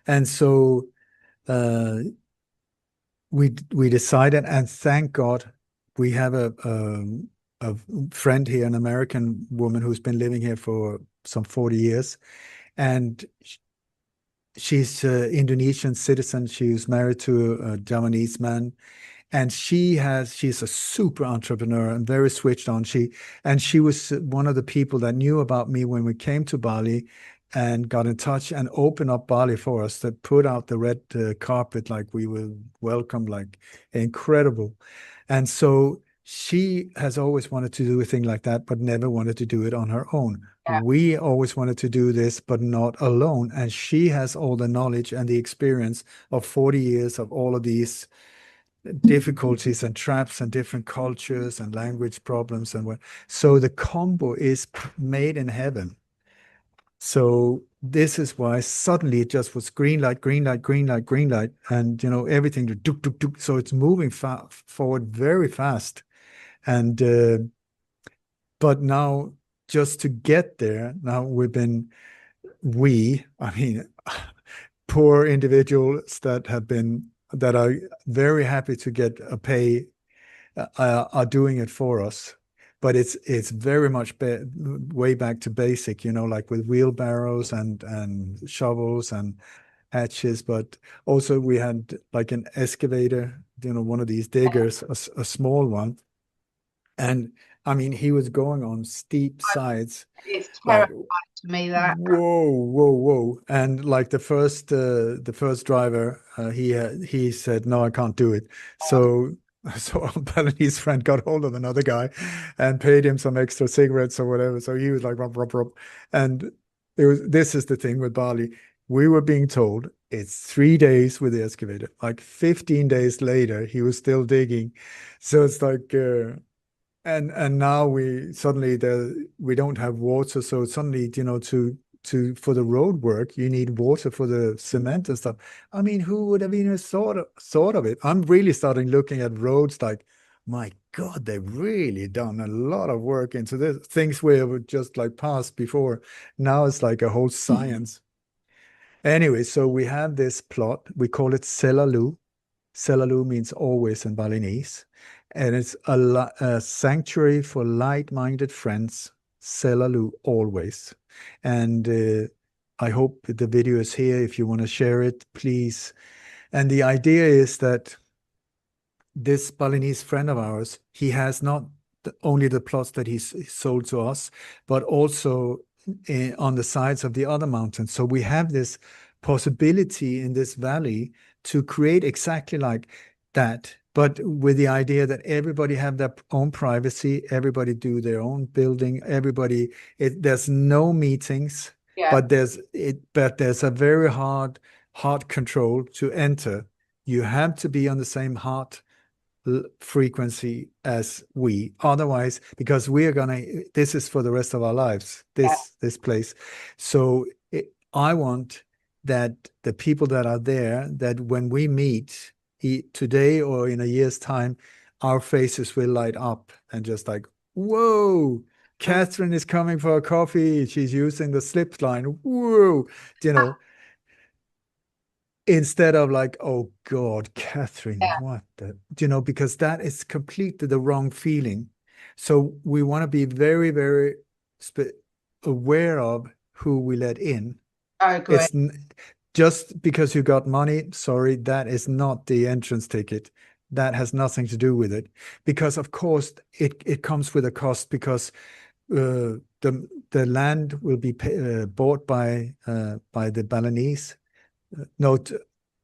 And so we decided, and thank God, we have a friend here, an American woman who's been living here for some 40 years, and she's an Indonesian citizen. She was married to a Javanese man, and she's a super entrepreneur and very switched on. She was one of the people that knew about me when we came to Bali and got in touch and opened up Bali for us, that put out the red carpet, like we were welcomed, like incredible. And so she has always wanted to do a thing like that, but never wanted to do it on her own. Yeah. We always wanted to do this, but not alone. And she has all the knowledge and the experience of 40 years of all of these difficulties and traps and different cultures and language problems and what. So the combo is made in heaven. So this is why suddenly it just was green light, green light, green light, green light, and everything to duk, duk, duk. So it's moving forward very fast. And but now, just to get there, now I mean, poor individuals that are very happy to get a pay, are doing it for us. But it's very much way back to basic, like with wheelbarrows and shovels and hatches. But also we had like an excavator, one of these diggers, a small one. And I mean, he was going on steep sides, It's like terrifying to me that. whoa, whoa, whoa. And like the first driver, he said, no, I can't do it. So our Balinese friend got hold of another guy and paid him some extra cigarettes or whatever. So he was like, rub, rub, rub. And this is the thing with Bali. We were being told it's 3 days with the excavator. Like 15 days later, he was still digging. So it's like, and now we don't have water, so suddenly, to for the road work you need water for the cement and stuff. I mean, who would have even thought of it? I'm really starting looking at roads like, my God, they've really done a lot of work into this. Things we would just like pass before. Now it's like a whole science. Anyway, so we have this plot. We call it Selalu. Selalu means always in Balinese, and it's a sanctuary for light-minded friends. Selalu, always. And I hope the video is here. If you want to share it, please. And the idea is that this Balinese friend of ours, he has not only the plots that he's sold to us, but also on the sides of the other mountains. So we have this possibility in this valley to create exactly like that, but with the idea that everybody have their own privacy, everybody do their own building, there's no meetings, Yeah. but there's a very hard control to enter. You have to be on the same heart frequency as we, otherwise, because this is for the rest of our lives, this place. So I want that the people that are there, that when we meet today or in a year's time, our faces will light up and just like, whoa, Catherine is coming for a coffee, she's using the slip line, whoa, instead of like, oh God, Catherine, what because that is completely the wrong feeling. So we want to be very, very aware of who we let in. I agree. It's just because you got money, sorry, that is not the entrance ticket. That has nothing to do with it. Because of course it comes with a cost, because the land will be bought by the Balinese. Not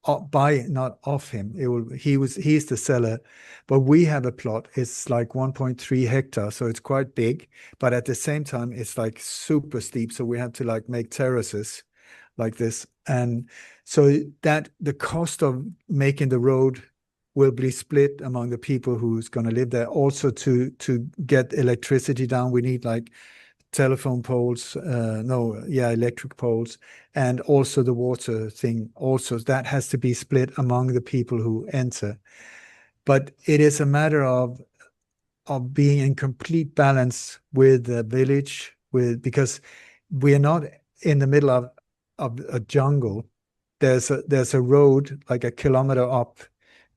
off him. He's the seller, but we have a plot. It's like 1.3 hectares, so it's quite big, but at the same time it's like super steep, so we have to like make terraces like this. And so that the cost of making the road will be split among the people who's going to live there. Also, to get electricity down, we need like telephone poles, electric poles, and also the water thing. Also, that has to be split among the people who enter. But it is a matter of being in complete balance with the village, because we are not in the middle of a jungle. There's a road like a kilometer up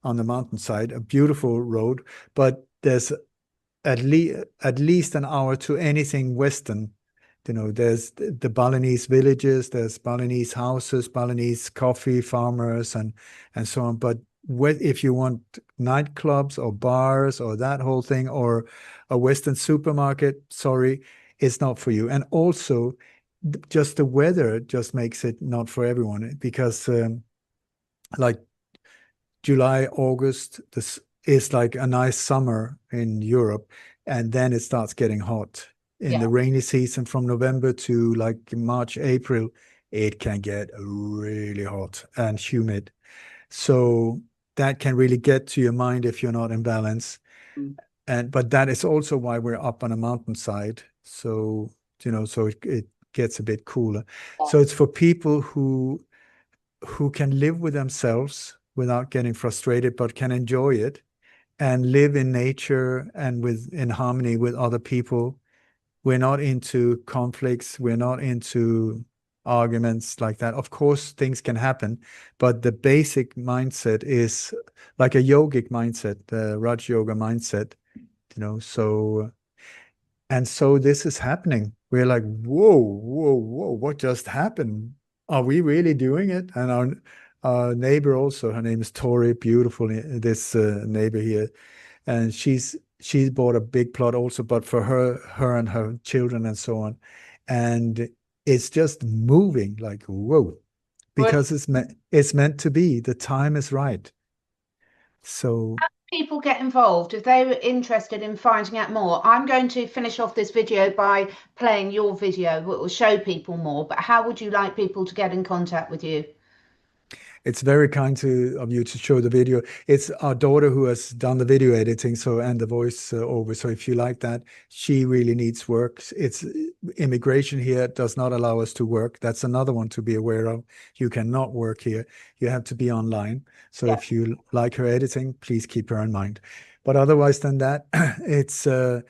on the mountainside, a beautiful road, but there's at least an hour to anything Western. There's the Balinese villages, there's Balinese houses, Balinese coffee farmers, and so on. But if you want nightclubs or bars or that whole thing or a Western supermarket, sorry, it's not for you. And also, just the weather just makes it not for everyone because, like July, August, this is like a nice summer in Europe, and then it starts getting hot. In Yeah. the rainy season from November to like March, April, it can get really hot and humid. So that can really get to your mind if you're not in balance. But that is also why we're up on a mountainside. So, so it gets a bit cooler. So it's for people who can live with themselves without getting frustrated, but can enjoy it and live in nature and in harmony with other people. We're not into conflicts. We're not into arguments like that. Of course, things can happen, but the basic mindset is like a yogic mindset, the Raj Yoga mindset, so this is happening. We're like, whoa, whoa, whoa, what just happened? Are we really doing it? And our neighbor also, her name is Tori, beautiful, this neighbor here, and she's bought a big plot also, but for her and her children and so on, and it's just moving like whoa, Well, because it's meant to be. The time is right. So people get involved if they're interested in finding out more. I'm going to finish off this video by playing your video, which will show people more. But how would you like people to get in contact with you? it's very kind of you to show the video. It's our daughter who has done the video editing, and the voice over. So if you like that, she really needs work. It's immigration here does not allow us to work. That's another one to be aware of. You cannot work here. You have to be online. So Yeah. if you like her editing, please keep her in mind. But otherwise than that, it's uh,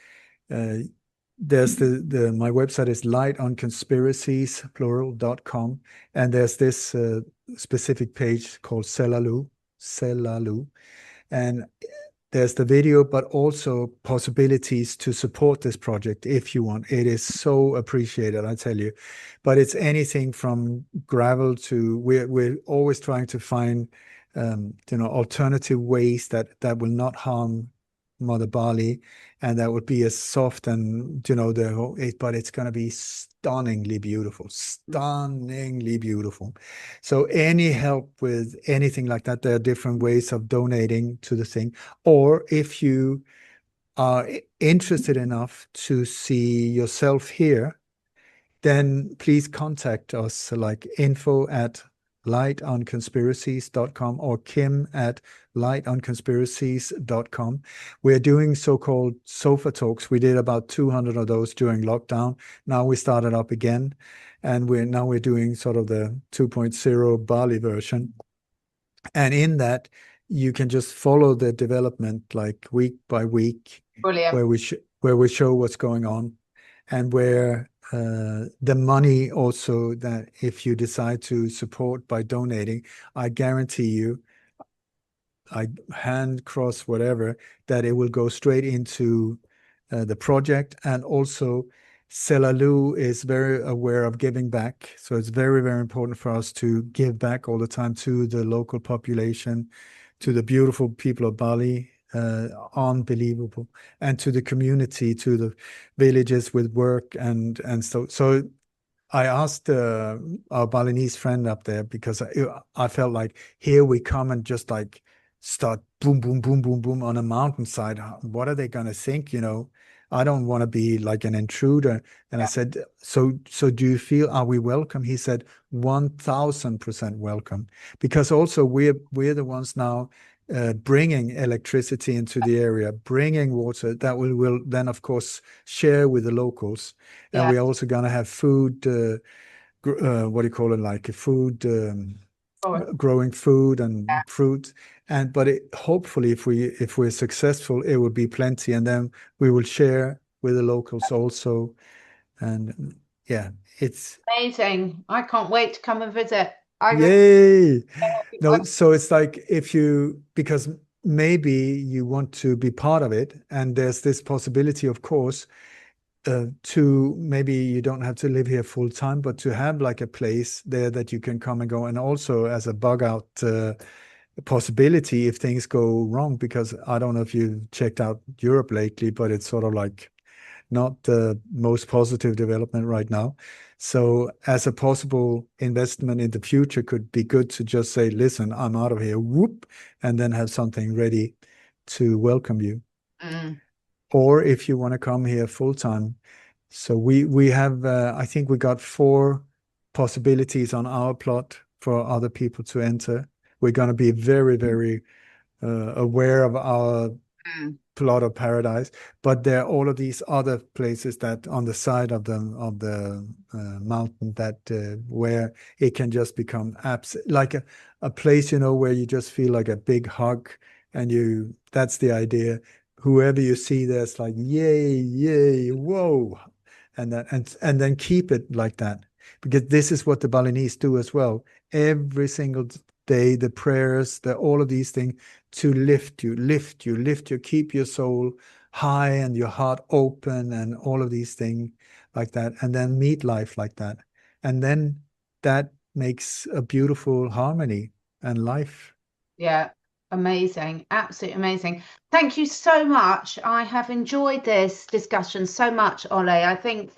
there's my website is lightonconspiracies.com, and there's this specific page called Selalu, and there's the video, but also possibilities to support this project if you want. It is so appreciated, I tell you. But it's anything from gravel to we're always trying to find alternative ways that will not harm Mother Bali, and that would be as soft and but it's going to be stunningly beautiful. So any help with anything like that, there are different ways of donating to the thing. Or if you are interested enough to see yourself here, then please contact us, like info@lightonconspiracies.com or kim@lightonconspiracies.com. We're doing so-called sofa talks. We did about 200 of those during lockdown. Now we started up again, and we're doing sort of the 2.0 Bali version. And in that, you can just follow the development like week by week, Brilliant. where we show what's going on, and where the money also, that if you decide to support by donating, I guarantee you, I hand cross whatever, that it will go straight into the project. And also, Selalu is very aware of giving back. So it's very, very important for us to give back all the time to the local population, to the beautiful people of Bali, unbelievable, and to the community, to the villages with work and so I asked our Balinese friend up there, because I felt like here we come and just like start boom, boom, boom, boom, boom on a mountainside. What are they going to think? I don't want to be like an intruder. And I said, so do you feel, are we welcome? He said, 1000% welcome, because also we're the ones now bringing electricity into the area, bringing water that we will then, of course, share with the locals. And Yeah. we're also going to have food, what do you call it, like food, growing food and fruit. But hopefully, if we're successful, it will be plenty, and then we will share with the locals also. And yeah, it's Amazing. I can't wait to come and visit. I yay. No, so it's like, because maybe you want to be part of it, and there's this possibility, of course, to maybe you don't have to live here full time, but to have like a place there that you can come and go, and also as a bug out possibility if things go wrong, because I don't know if you've checked out Europe lately, but it's sort of like not the most positive development right now. So as a possible investment in the future, could be good to just say, listen, I'm out of here, whoop, and then have something ready to welcome you. Mm. Or if you want to come here full time. So we have, I think we got 4 possibilities on our plot for other people to enter. We're going to be very, very aware of our Mm. plot of paradise, but there are all of these other places that on the side of the mountain that where it can just become like a place, you know, where you just feel like a big hug, and that's the idea. Whoever you see there's like yay, yay, whoa, and then keep it like that, because this is what the Balinese do as well. Every single day, the prayers, all of these things to lift you, lift you, lift you, keep your soul high and your heart open, and all of these things like that, and then meet life like that, and then that makes a beautiful harmony and life. Yeah, amazing. Absolutely amazing. Thank you so much. I have enjoyed this discussion so much, Ole. I think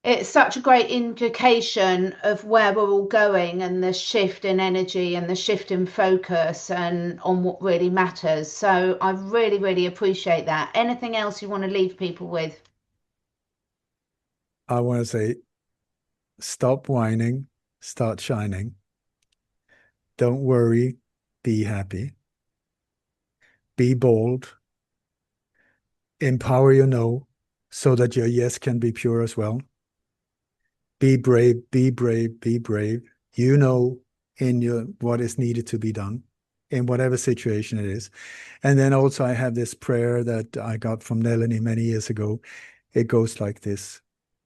it's such a great indication of where we're all going and the shift in energy and the shift in focus and on what really matters. So I really, really appreciate that. Anything else you want to leave people with? I want to say, stop whining, start shining. Don't worry, be happy, be bold, empower your no so that your yes can be pure as well. Be brave, be brave, be brave. You know in your what is needed to be done in whatever situation it is. And then also I have this prayer that I got from Melanie many years ago. It goes like this: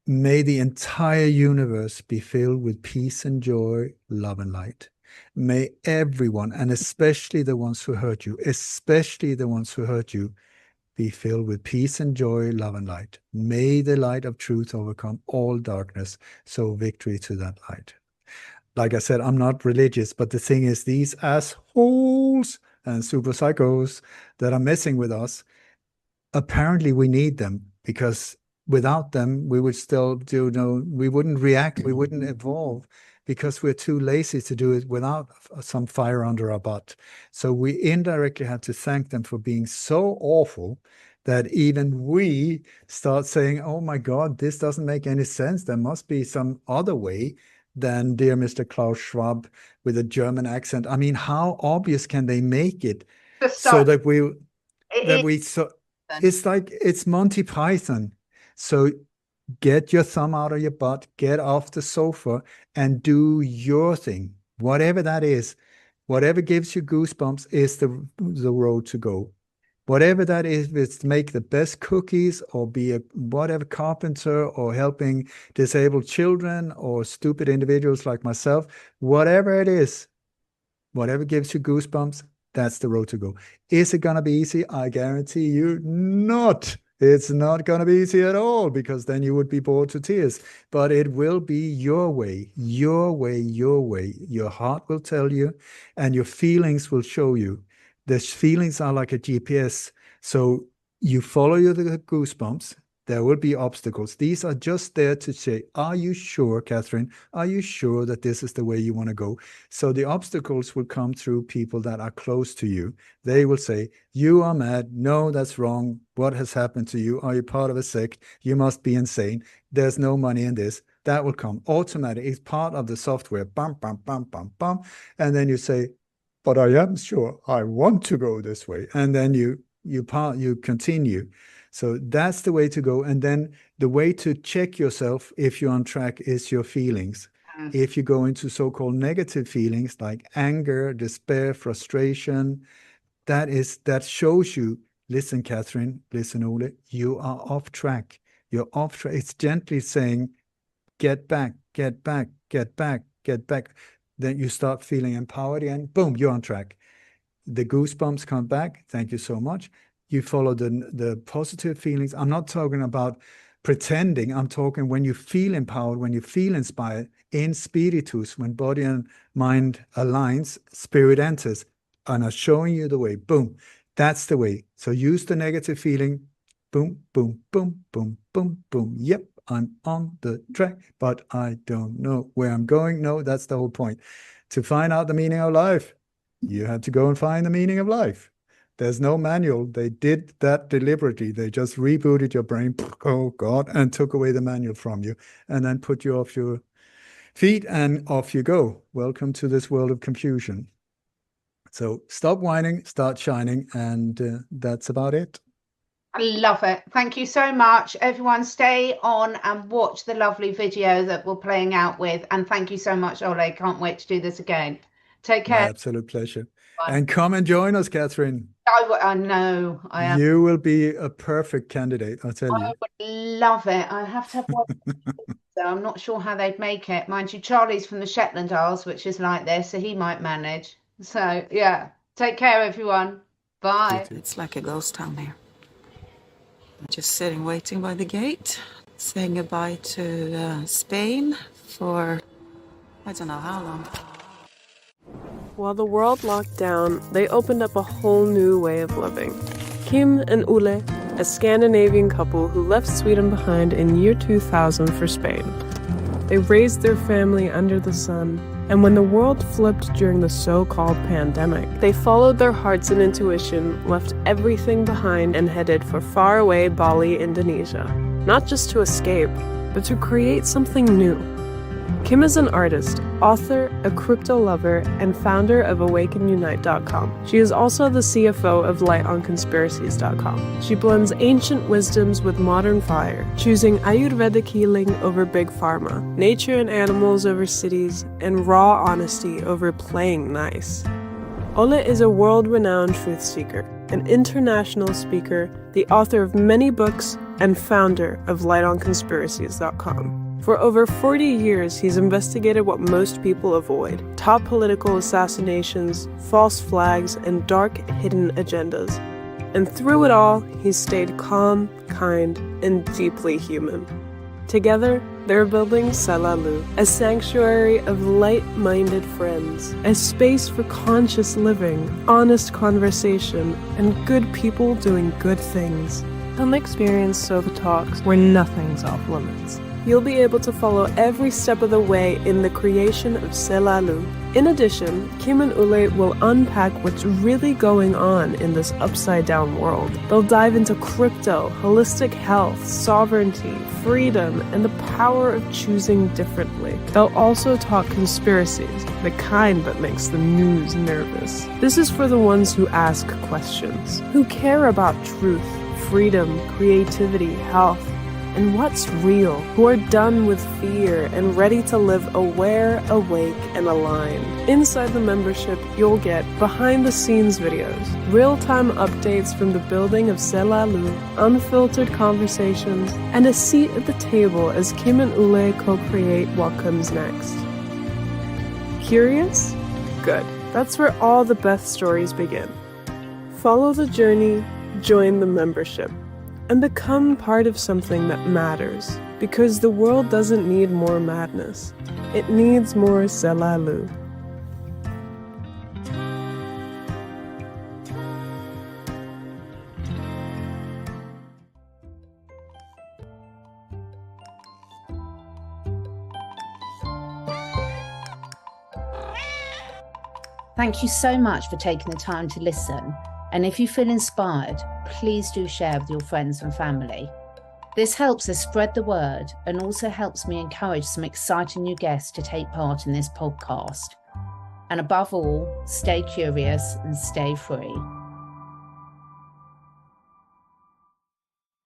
may the entire universe be filled with peace and joy, love and light. May everyone, and especially the ones who hurt you, especially the ones who hurt you, be filled with peace and joy, love and light. May the light of truth overcome all darkness, so victory to that light. Like I said, I'm not religious, but the thing is, these assholes and super psychos that are messing with us, apparently we need them, because without them, we would still do no, we wouldn't react, we wouldn't evolve, because we're too lazy to do it without some fire under our butt. So we indirectly have to thank them for being so awful that even we start saying, oh my God, this doesn't make any sense. There must be some other way than dear Mr. Klaus Schwab with a German accent. I mean, how obvious can they make it Just so start. that we It so is. it's like it's Monty Python. So get your thumb out of your butt, get off the sofa, and do your thing, whatever that is. Whatever gives you goosebumps is the road to go. Whatever that is, if it's make the best cookies or be a whatever carpenter or helping disabled children or stupid individuals like myself, whatever it is, whatever gives you goosebumps, that's the road to go. Is it going to be easy? I guarantee you not. It's not going to be easy at all, because then you would be bored to tears. But it will be your way, your way, your way. Your heart will tell you, and your feelings will show you. The feelings are like a GPS. So you follow the goosebumps. There will be obstacles. These are just there to say, are you sure, Catherine? Are you sure that this is the way you want to go? So the obstacles will come through people that are close to you. They will say, you are mad. No, that's wrong. What has happened to you? Are you part of a sect? You must be insane. There's no money in this. That will come automatic. It's part of the software. Bum, bum, bum, bum, bum. And then you say, but I am sure I want to go this way. And then you continue. So that's the way to go. And then the way to check yourself if you're on track is your feelings. Mm. If you go into so-called negative feelings like anger, despair, frustration, that shows you, listen, Catherine, listen, Ole, you are off track. You're off track. It's gently saying, get back, get back, get back, get back. Then you start feeling empowered and boom, you're on track. the goosebumps come back. Thank you so much. You follow the positive feelings. I'm not talking about pretending. I'm talking when you feel empowered, when you feel inspired, in spiritus, when body and mind aligns, spirit enters, and are showing you the way. Boom. That's the way. So use the negative feeling. Boom, boom, boom, boom, boom, boom. Yep, I'm on the track, but I don't know where I'm going. No, that's the whole point. To find out the meaning of life, you had to go and find the meaning of life. There's no manual. They did that deliberately. They just rebooted your brain, oh God, and took away the manual from you, and then put you off your feet, and off you go. Welcome to this world of confusion. So stop whining, start shining, and that's about it. I love it. Thank you so much. Everyone stay on and watch the lovely video that we're playing out with. And thank you so much, Ole. Can't wait to do this again. Take care. My absolute pleasure. Bye. And come and join us, Catherine. I know. I am. You will be a perfect candidate, I'll tell you. I would love it. I have to have one. So I'm not sure how they'd make it. Mind you, Charlie's from the Shetland Isles, which is like this, so he might manage. So, yeah. Take care, everyone. Bye. It's like a ghost town here. I'm just sitting, waiting by the gate, saying goodbye to Spain for I don't know how long. While the world locked down, they opened up a whole new way of living. Kim and Ole, a Scandinavian couple who left Sweden behind in year 2000 for Spain. They raised their family under the sun, and when the world flipped during the so-called pandemic, they followed their hearts and intuition, left everything behind, and headed for faraway Bali, Indonesia. Not just to escape, but to create something new. Kim is an artist, author, a crypto lover, and founder of AwakenUnite.com. She is also the CFO of LightonConspiracies.com. She blends ancient wisdoms with modern fire, choosing Ayurvedic healing over big pharma, nature and animals over cities, and raw honesty over playing nice. Ole is a world-renowned truth seeker, an international speaker, the author of many books, and founder of LightonConspiracies.com. For over 40 years, he's investigated what most people avoid: top political assassinations, false flags, and dark, hidden agendas. And through it all, he's stayed calm, kind, and deeply human. Together, they're building Selalu, a sanctuary of light-minded friends, a space for conscious living, honest conversation, and good people doing good things. Come experience Sofa Talks where nothing's off limits. You'll be able to follow every step of the way in the creation of Selalu. In addition, Kim and Ole will unpack what's really going on in this upside-down world. They'll dive into crypto, holistic health, sovereignty, freedom, and the power of choosing differently. They'll also talk conspiracies, the kind that makes the news nervous. This is for the ones who ask questions, who care about truth, freedom, creativity, health, and what's real, who are done with fear and ready to live aware, awake, and aligned. Inside the membership, you'll get behind-the-scenes videos, real-time updates from the building of Selalu, unfiltered conversations, and a seat at the table as Kim and Ole co-create what comes next. Curious? Good. That's where all the best stories begin. Follow the journey, join the membership, and become part of something that matters, because the world doesn't need more madness. It needs more Selalu. Thank you so much for taking the time to listen. And if you feel inspired, please do share with your friends and family. This helps us spread the word and also helps me encourage some exciting new guests to take part in this podcast. And above all, stay curious and stay free.